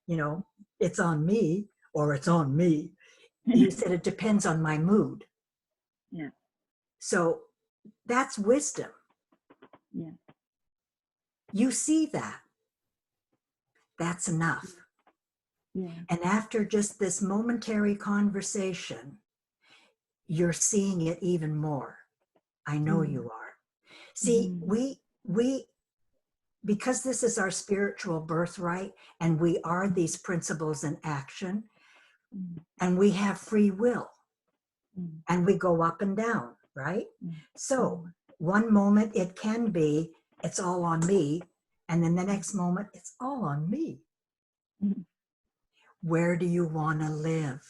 you know, it's on me or it's on me? You said it depends on my mood. Yeah. So that's wisdom. Yeah. You see that. That's enough. Yeah. And after just this momentary conversation, you're seeing it even more. I know you are. See, we because this is our spiritual birthright, and we are these principles in action, and we have free will, and we go up and down, right? So one moment it can be, it's all on me, and then the next moment, it's all on me. Where do you want to live?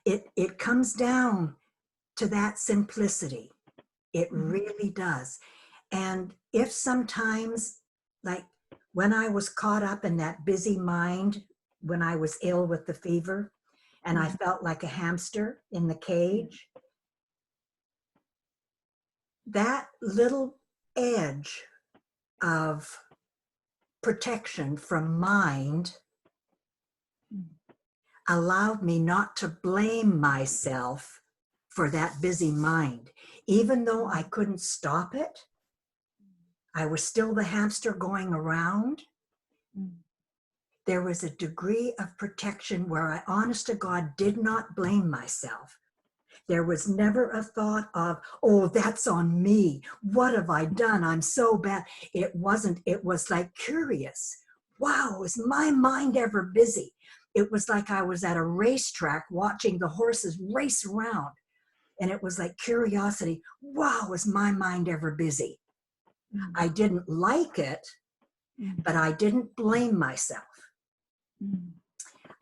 It comes down to that simplicity. It really does. And if sometimes, like when I was caught up in that busy mind, when I was ill with the fever, and I felt like a hamster in the cage, that little edge of protection from mind allowed me not to blame myself for that busy mind. Even though I couldn't stop it, I was still the hamster going around. There was a degree of protection where I, honest to God, did not blame myself. There was never a thought of, oh, that's on me. What have I done? I'm so bad. It wasn't. It was like curious. Wow, is my mind ever busy? It was like I was at a racetrack watching the horses race around. And it was like curiosity. Wow, is my mind ever busy? I didn't like it, but I didn't blame myself.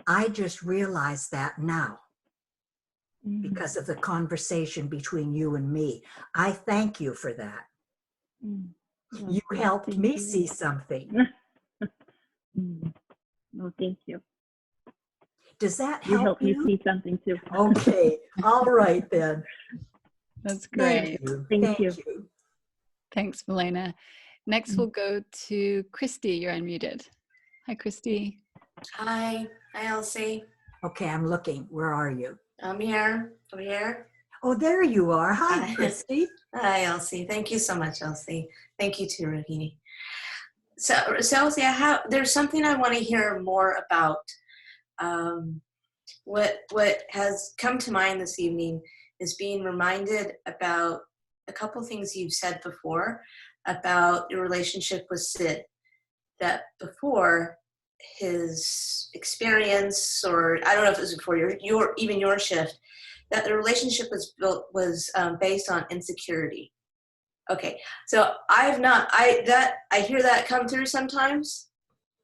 I just realized that now because of the conversation between you and me. I thank you for that. Well, You helped thank me you. see something. Well, thank you. Does that You help helped me you? see something too. Okay, all right then. That's Thank great. you. Thank you. Thanks, Milena. Next, we'll go to Christy. You're unmuted. Hi, Christy. Hi. Hi, Elsie. Okay, I'm looking. Where are you? I'm here. Over here. Oh, there you are. Hi, Hi. Christy. Hi, Elsie. Thank you so much, Elsie. Thank you too, Rohini. So Elsie, there's something I want to hear more about. What has come to mind this evening is being reminded about a couple things you've said before about your relationship with Sid. That before his experience, or I don't know if it was before your shift, that the relationship was based on insecurity. Okay, so I hear that come through sometimes,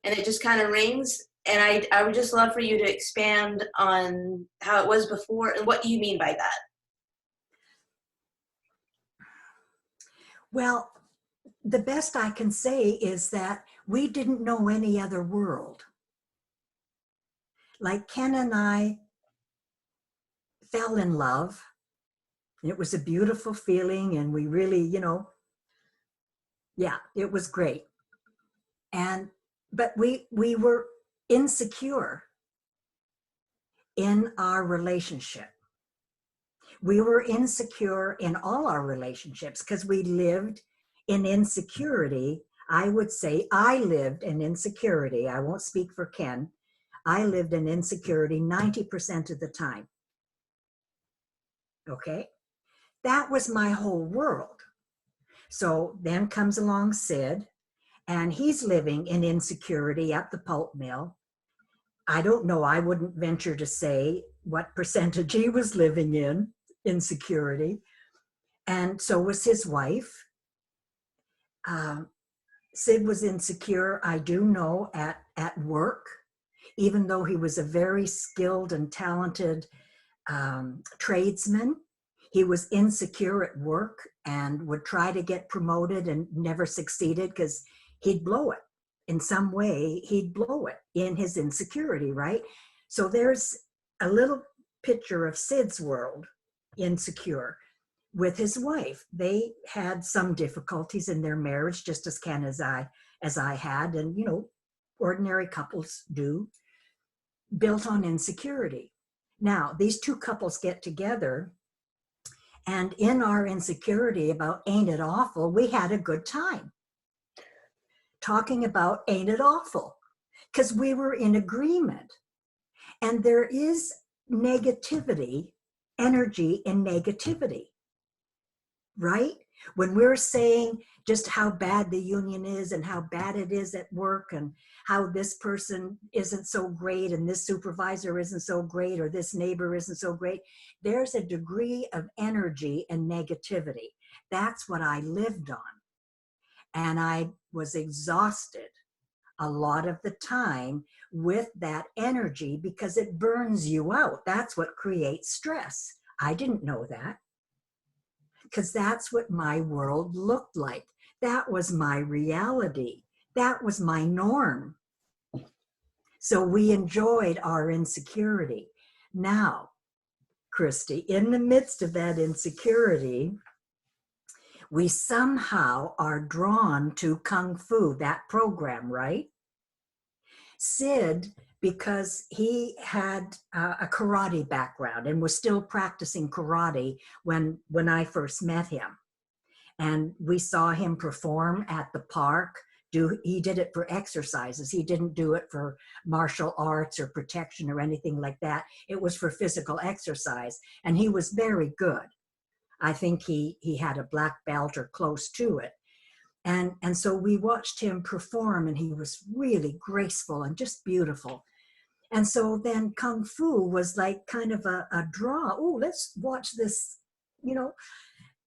and it just kind of rings. And I would just love for you to expand on how it was before and what you mean by that. Well, the best I can say is that we didn't know any other world. Like Ken and I fell in love. It was a beautiful feeling, and we really, yeah, it was great. But we were insecure in our relationship. We were insecure in all our relationships because we lived in insecurity. I would say I lived in insecurity. I won't speak for Ken. I lived in insecurity 90% of the time. Okay? That was my whole world. So then comes along Sid, and he's living in insecurity at the pulp mill. I don't know, I wouldn't venture to say what percentage he was living in insecurity. And so was his wife. Sid was insecure, I do know, at work, even though he was a very skilled and talented tradesman. He was insecure at work and would try to get promoted and never succeeded because he'd blow it. In some way, he'd blow it in his insecurity, right? So there's a little picture of Sid's world, insecure. With his wife, they had some difficulties in their marriage, just as Ken as I had, and ordinary couples do, built on insecurity. Now, these two couples get together, and in our insecurity about ain't it awful, we had a good time talking about ain't it awful, because we were in agreement. And there is negativity, energy in negativity, right? When we're saying just how bad the union is and how bad it is at work and how this person isn't so great and this supervisor isn't so great or this neighbor isn't so great, there's a degree of energy and negativity. That's what I lived on. And I was exhausted a lot of the time with that energy because it burns you out. That's what creates stress. I didn't know that, because that's what my world looked like. That was my reality. That was my norm. So we enjoyed our insecurity. Now, Christy, in the midst of that insecurity, we somehow are drawn to Kung Fu, that program, right? Sid, because he had a karate background and was still practicing karate when I first met him. And we saw him perform at the park. He did it for exercises. He didn't do it for martial arts or protection or anything like that. It was for physical exercise. And he was very good. I think he had a black belt or close to it. And so we watched him perform, and he was really graceful and just beautiful. And so then Kung Fu was like kind of a draw. Oh, let's watch this,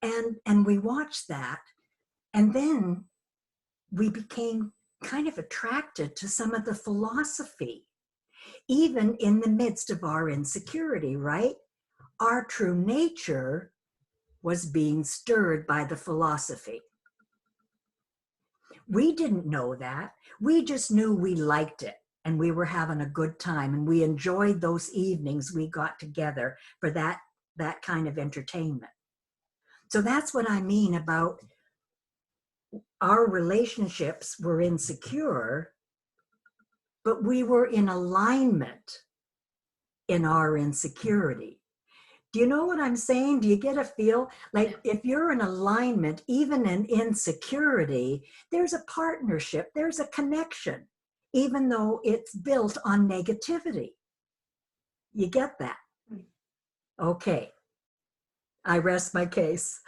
and we watched that. And then we became kind of attracted to some of the philosophy, even in the midst of our insecurity, right? Our true nature was being stirred by the philosophy. We didn't know that. We just knew we liked it and we were having a good time, and we enjoyed those evenings we got together for that kind of entertainment. So that's what I mean about our relationships were insecure, but we were in alignment in our insecurity. Do you know what I'm saying? Do you get a feel? Like if you're in alignment, even in insecurity, there's a partnership, there's a connection, even though it's built on negativity. You get that? Okay. I rest my case.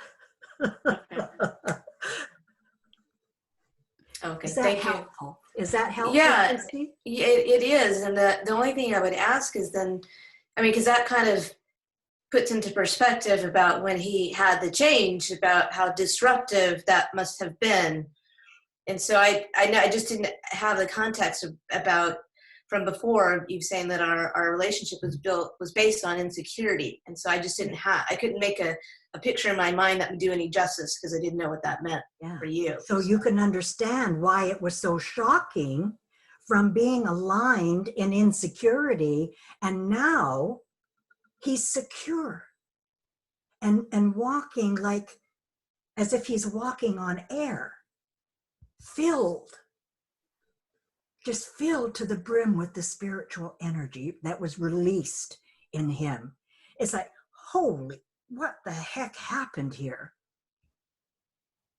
Okay, Is that thank you. helpful? Is that helpful, Yeah, Christy? it is. And the only thing I would ask is then, I mean, because that kind of puts into perspective about when he had the change, about how disruptive that must have been. And so I know I just didn't have the context about from before you saying that our relationship was based on insecurity. And so I just I couldn't make a picture in my mind that would do any justice because I didn't know what that meant for you. So you can understand why it was so shocking from being aligned in insecurity, and now he's secure and walking like as if he's walking on air, just filled to the brim with the spiritual energy that was released in him. It's like, holy, what the heck happened here?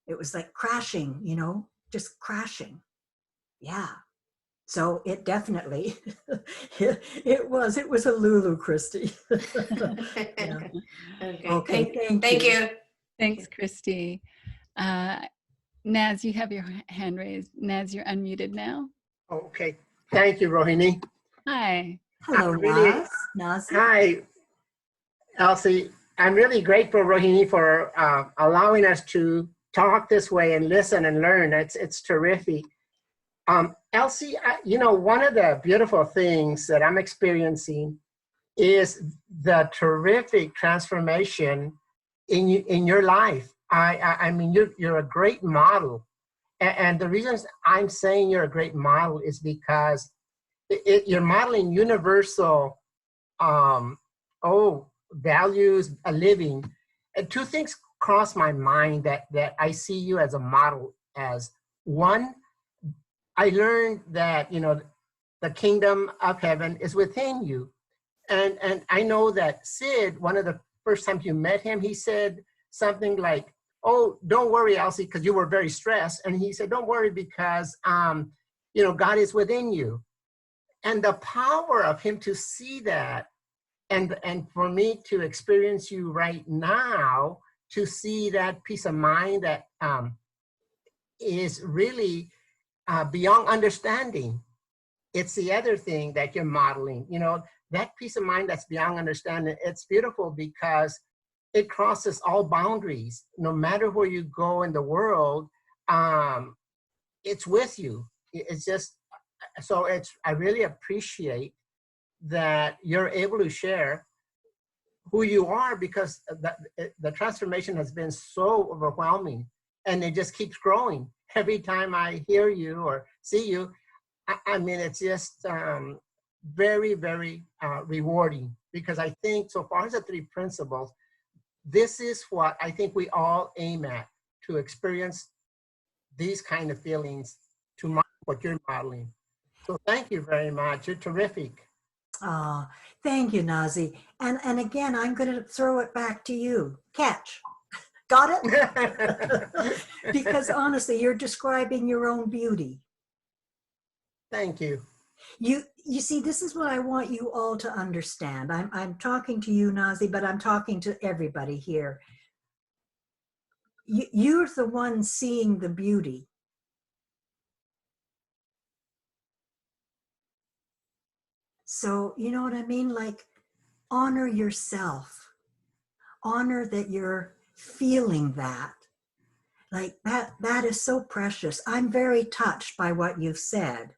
It was like crashing, just crashing. Yeah. So it definitely, it was a Lulu, Christy. Yeah. Okay. Thank you. Thanks, Christy. Naz, you have your hand raised. Naz, you're unmuted now. Okay. Thank you, Rohini. Hi. Hello, Naz. Hi, Elsie. I'm really grateful, Rohini, for allowing us to talk this way and listen and learn. It's terrific. Elsie, one of the beautiful things that I'm experiencing is the terrific transformation in your life. I mean, you're a great model. And the reasons I'm saying you're a great model is because you're modeling universal values, a living. And two things cross my mind that I see you as a model as. One, I learned that, the kingdom of heaven is within you. And I know that Sid, one of the first times you met him, he said something like, oh, don't worry, Elsie, because you were very stressed. And he said, don't worry because, God is within you. And the power of him to see that, and for me to experience you right now, to see that peace of mind that is really beyond understanding. It's the other thing that you're modeling, that peace of mind that's beyond understanding. It's beautiful because it crosses all boundaries. No matter where you go in the world, it's with you. It's just, so I really appreciate that you're able to share who you are, because the transformation has been so overwhelming and it just keeps growing. Every time I hear you or see you, I mean, it's just very, very rewarding, because I think so far as the three principles, this is what I think we all aim at, to experience these kind of feelings, to model what you're modeling. So thank you very much. You're terrific. Oh, thank you, Nazi. And again, I'm going to throw it back to you. Catch. Got it? Because honestly, you're describing your own beauty. Thank you. You see, this is what I want you all to understand. I'm talking to you, Nazi, but I'm talking to everybody here. You're the one seeing the beauty. So, you know what I mean? Like, honor yourself. Honor that you're feeling that. Like, that is so precious. I'm very touched by what you've said.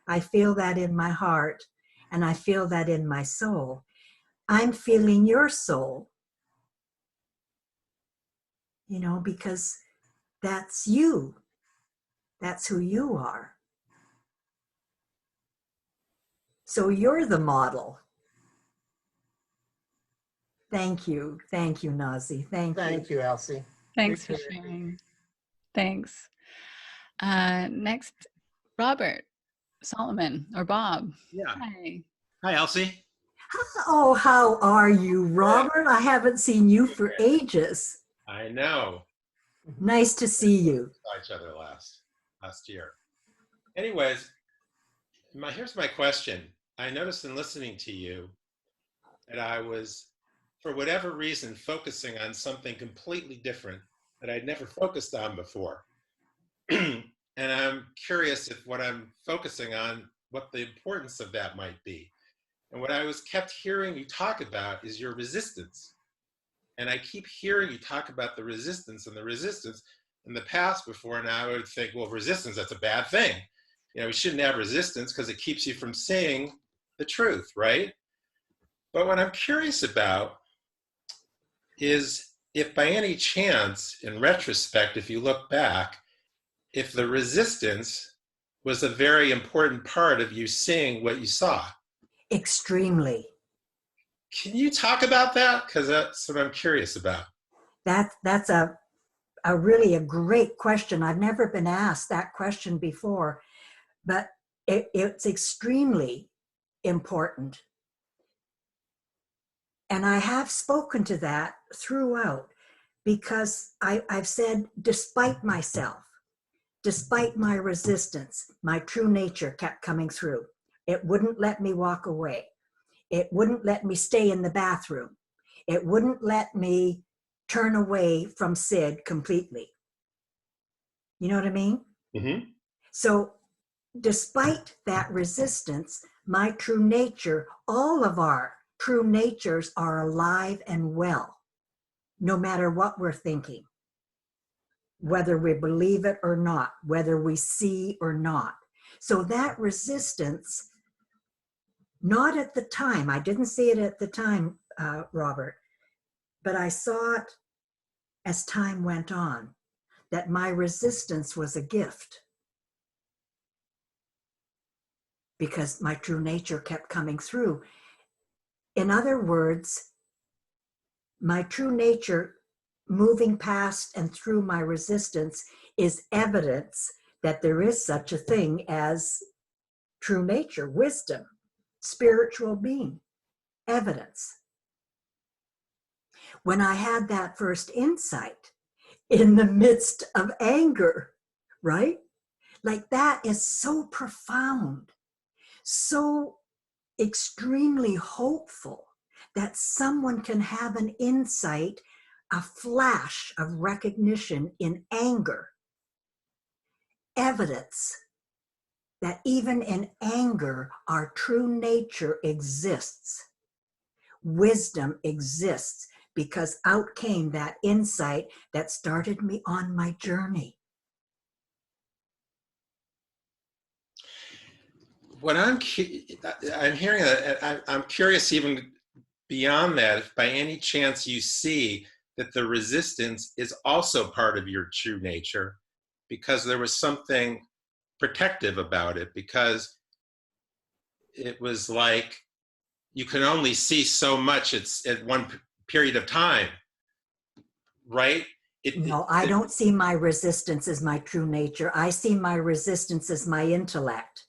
I feel that in my heart, and I feel that in my soul. I'm feeling your soul, because that's you. That's who you are. So you're the model. Thank you, Nazi. Thank you. Thank you, Elsie. Thanks for Appreciate it. sharing. Thanks. Next, Robert Solomon or Bob. Yeah. Hi. Hi, Elsie. Oh, how are you, Robert? I haven't seen you for ages. I know. Nice to see you. We saw each other last year. Anyways, here's my question. I noticed in listening to you that I was, for whatever reason, focusing on something completely different that I'd never focused on before. And I'm curious if what I'm focusing on, what the importance of that might be. And what I was kept hearing you talk about is your resistance. And I keep hearing you talk about the resistance and the resistance. In the past, before now, I would think, well, resistance, that's a bad thing. You know, we shouldn't have resistance because it keeps you from saying the truth, right? But what I'm curious about is if by any chance, in retrospect, if you look back, if the resistance was a very important part of you seeing what you saw. Extremely. Can you talk about that? Because that's what I'm curious about. That's a really a great question. I've never been asked that question before, but it's extremely important. And I have spoken to that throughout because I've said, despite myself, despite my resistance, my true nature kept coming through. It wouldn't let me walk away. It wouldn't let me stay in the bathroom. It wouldn't let me turn away from Sid completely. You know what I mean? Mm-hmm. So despite that resistance, my true nature, all of our true natures are alive and well, no matter what we're thinking, whether we believe it or not, whether we see or not. So that resistance, not at the time, I didn't see it at the time, Robert, but I saw it as time went on, that my resistance was a gift because my true nature kept coming through. In other words, my true nature moving past and through my resistance is evidence that there is such a thing as true nature, wisdom, spiritual being, evidence. When I had that first insight in the midst of anger, right? Like that is so profound, so extremely hopeful that someone can have an insight, a flash of recognition in anger, evidence that even in anger, our true nature exists. Wisdom exists because out came that insight that started me on my journey. What I'm hearing, I'm curious even beyond that, if by any chance you see that the resistance is also part of your true nature, because there was something protective about it, because it was like you can only see so much at one period of time, right? No, I don't see my resistance as my true nature. I see my resistance as my intellect.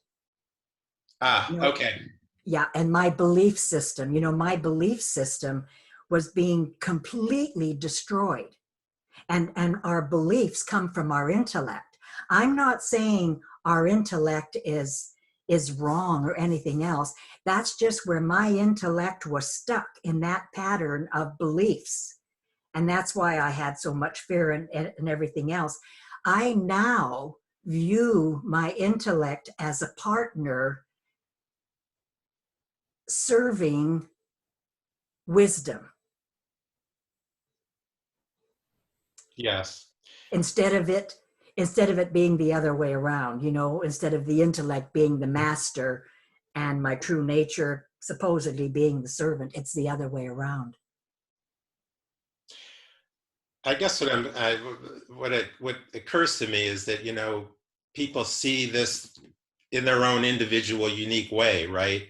Ah, okay. Yeah, and my belief system, my belief system was being completely destroyed. And our beliefs come from our intellect. I'm not saying our intellect is wrong or anything else. That's just where my intellect was stuck in that pattern of beliefs. And that's why I had so much fear and everything else. I now view my intellect as a partner serving wisdom. Yes. Instead of it being the other way around, instead of the intellect being the master and my true nature supposedly being the servant, it's the other way around. I guess what occurs to me is that, people see this in their own individual, unique way, right?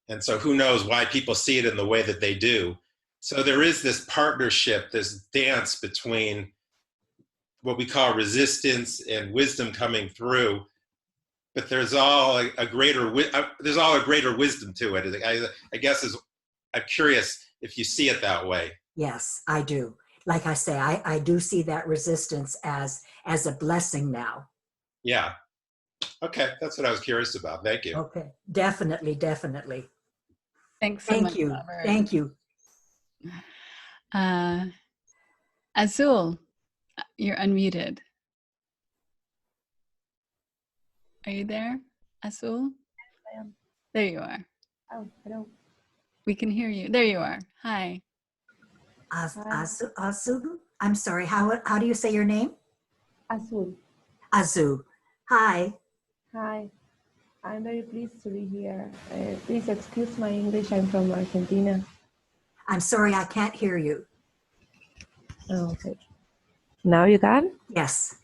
And so who knows why people see it in the way that they do. So there is this partnership, this dance between what we call resistance and wisdom coming through, but there's all a greater wisdom to it. I guess I'm curious if you see it that way. Yes, I do. Like I say, I do see that resistance as a blessing now. Yeah. Okay, that's what I was curious about. Thank you. Okay, definitely, definitely. Thanks so much, you. Robert. Thank you. Azul, you're unmuted. Are you there, Azul? I am. There you are. Oh, hello. We can hear you. There you are. Hi. Azul? I'm sorry, how do you say your name? Azul. Azul. Hi. Hi. I'm very pleased to be here. Please excuse my English. I'm from Argentina. I'm sorry, I can't hear you. Oh, okay. Now you can? Yes.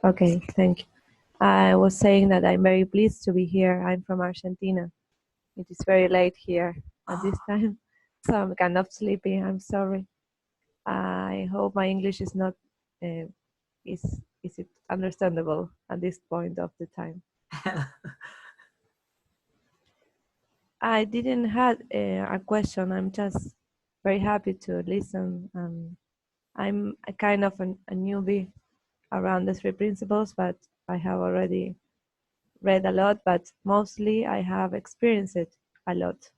Okay, thank you. I was saying that I'm very pleased to be here. I'm from Argentina. It is very late here at this time, so I'm kind of sleepy. I'm sorry. I hope my English is not is it understandable at this point of the time. I didn't have a question. I'm just very happy to listen. I'm a kind of a newbie around the three principles, but I have already read a lot, but mostly I have experienced it a lot.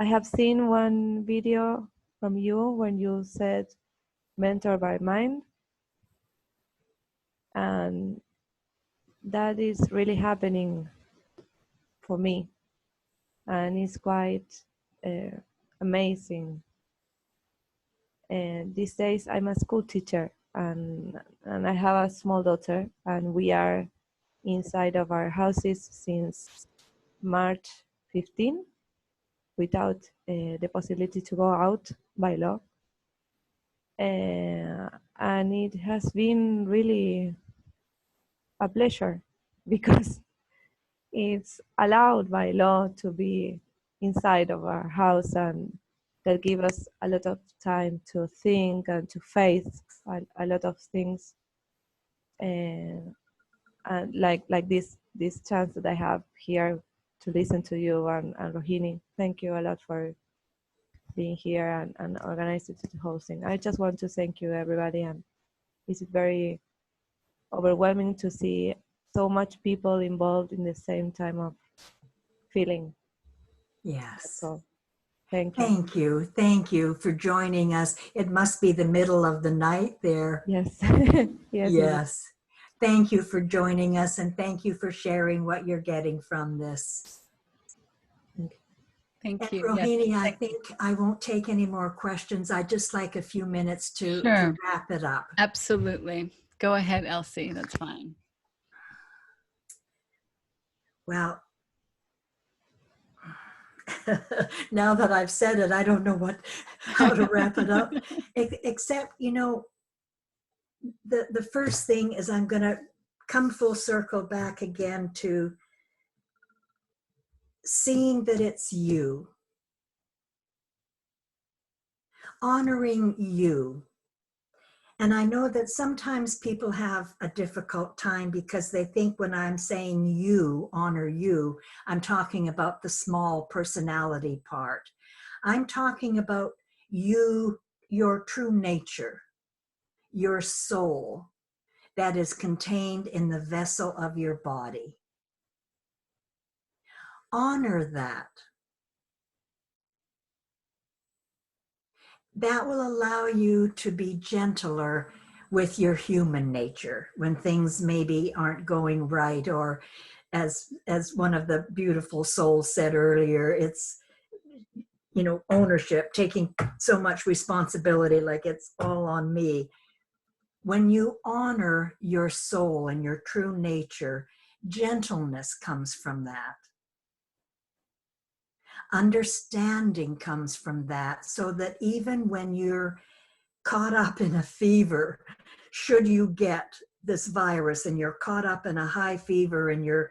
I have seen one video from you when you said mentor by mind, and that is really happening for me, and it's quite amazing. And these days I'm a school teacher, and I have a small daughter, and we are inside of our houses since March 15 without the possibility to go out by law. And it has been really a pleasure because it's allowed by law to be inside of our house, and that give us a lot of time to think and to face a lot of things, and like this chance that I have here to listen to you and Rohini. Thank you a lot for being here and organizing the whole thing. I just want to thank you, everybody, and it's very overwhelming to see so much people involved in the same time of feeling. Yes. So, thank you. Thank you. Thank you for joining us. It must be the middle of the night there. Yes. Yes. Yes. Thank you for joining us, and thank you for sharing what you're getting from this. Thank you. Rohini, Yes. I think I won't take any more questions. I'd just like a few minutes to wrap it up. Absolutely. Go ahead, Elsie. That's fine. Well, now that I've said it, I don't know how to wrap it up. Except, you know, the first thing is I'm going to come full circle back again to seeing that it's you, honoring you. And I know that sometimes people have a difficult time because they think when I'm saying you, honor you, I'm talking about the small personality part. I'm talking about you, your true nature, your soul that is contained in the vessel of your body. Honor that. That will allow you to be gentler with your human nature when things maybe aren't going right, or as one of the beautiful souls said earlier, it's, you know, ownership, taking so much responsibility, like it's all on me. When you honor your soul and your true nature, gentleness comes from that. Understanding comes from that, so that even when you're caught up in a fever, should you get this virus and you're caught up in a high fever and your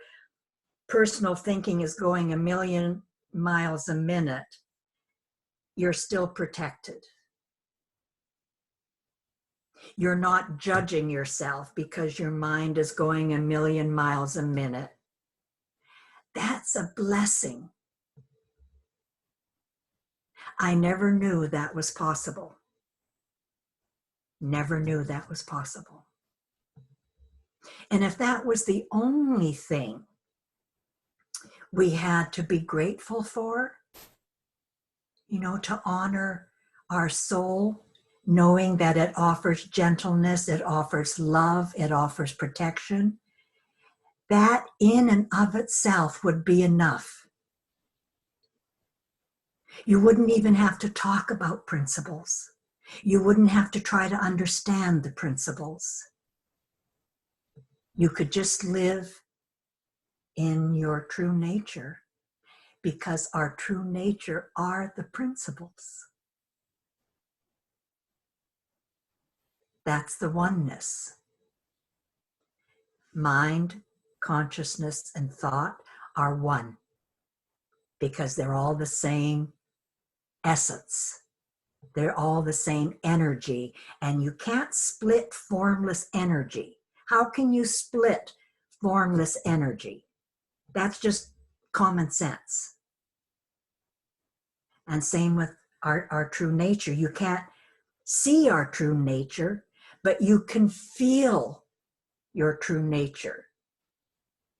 personal thinking is going a million miles a minute, you're still protected. You're not judging yourself because your mind is going 1,000,000 miles a minute. That's a blessing. I never knew that was possible. Never knew that was possible. And if that was the only thing we had to be grateful for, you know, to honor our soul, knowing that it offers gentleness, it offers love, it offers protection, that in and of itself would be enough. You wouldn't even have to talk about principles. You wouldn't have to try to understand the principles. You could just live in your true nature, because our true nature are the principles. That's the oneness. Mind, consciousness, and thought are one, because they're all the same essence. They're all the same energy, and you can't split formless energy. How can you split formless energy? That's just common sense. And same with our true nature. You can't see our true nature, but you can feel your true nature.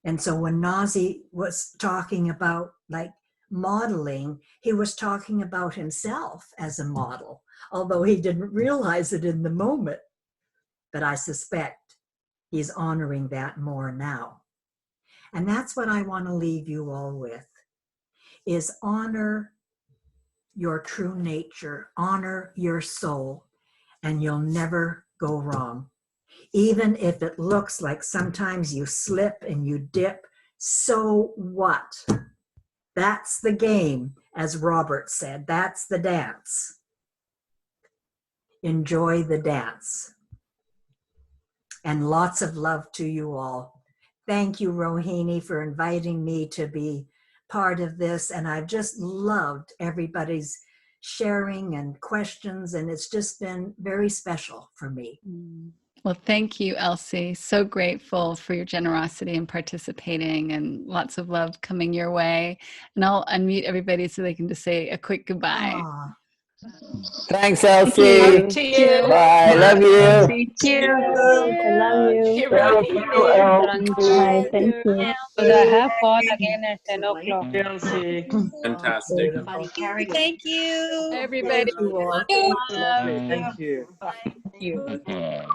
And so when Nazi was talking about like modeling, he was talking about himself as a model, although he didn't realize it in the moment. But I suspect he's honoring that more now. And that's what I want to leave you all with, is honor your true nature, honor your soul, and you'll never go wrong. Even if it looks like sometimes you slip and you dip, so what? That's the game, as Robert said. That's the dance. Enjoy the dance. And lots of love to you all. Thank you, Rohini, for inviting me to be part of this. And I've just loved everybody's sharing and questions, and it's just been very special for me. Well, thank you, Elsie. So grateful for your generosity and participating, and lots of love coming your way. And I'll unmute everybody so they can just say a quick goodbye. Aww. Thanks, Elsie. To you. Bye. Love you. Thank you. I love you. Thank you, Elsie. Thank you. So I have fun again at 10 o'clock. Elsie. Fantastic. Thank you. Everybody. Thank you all. Thank you. Thank you.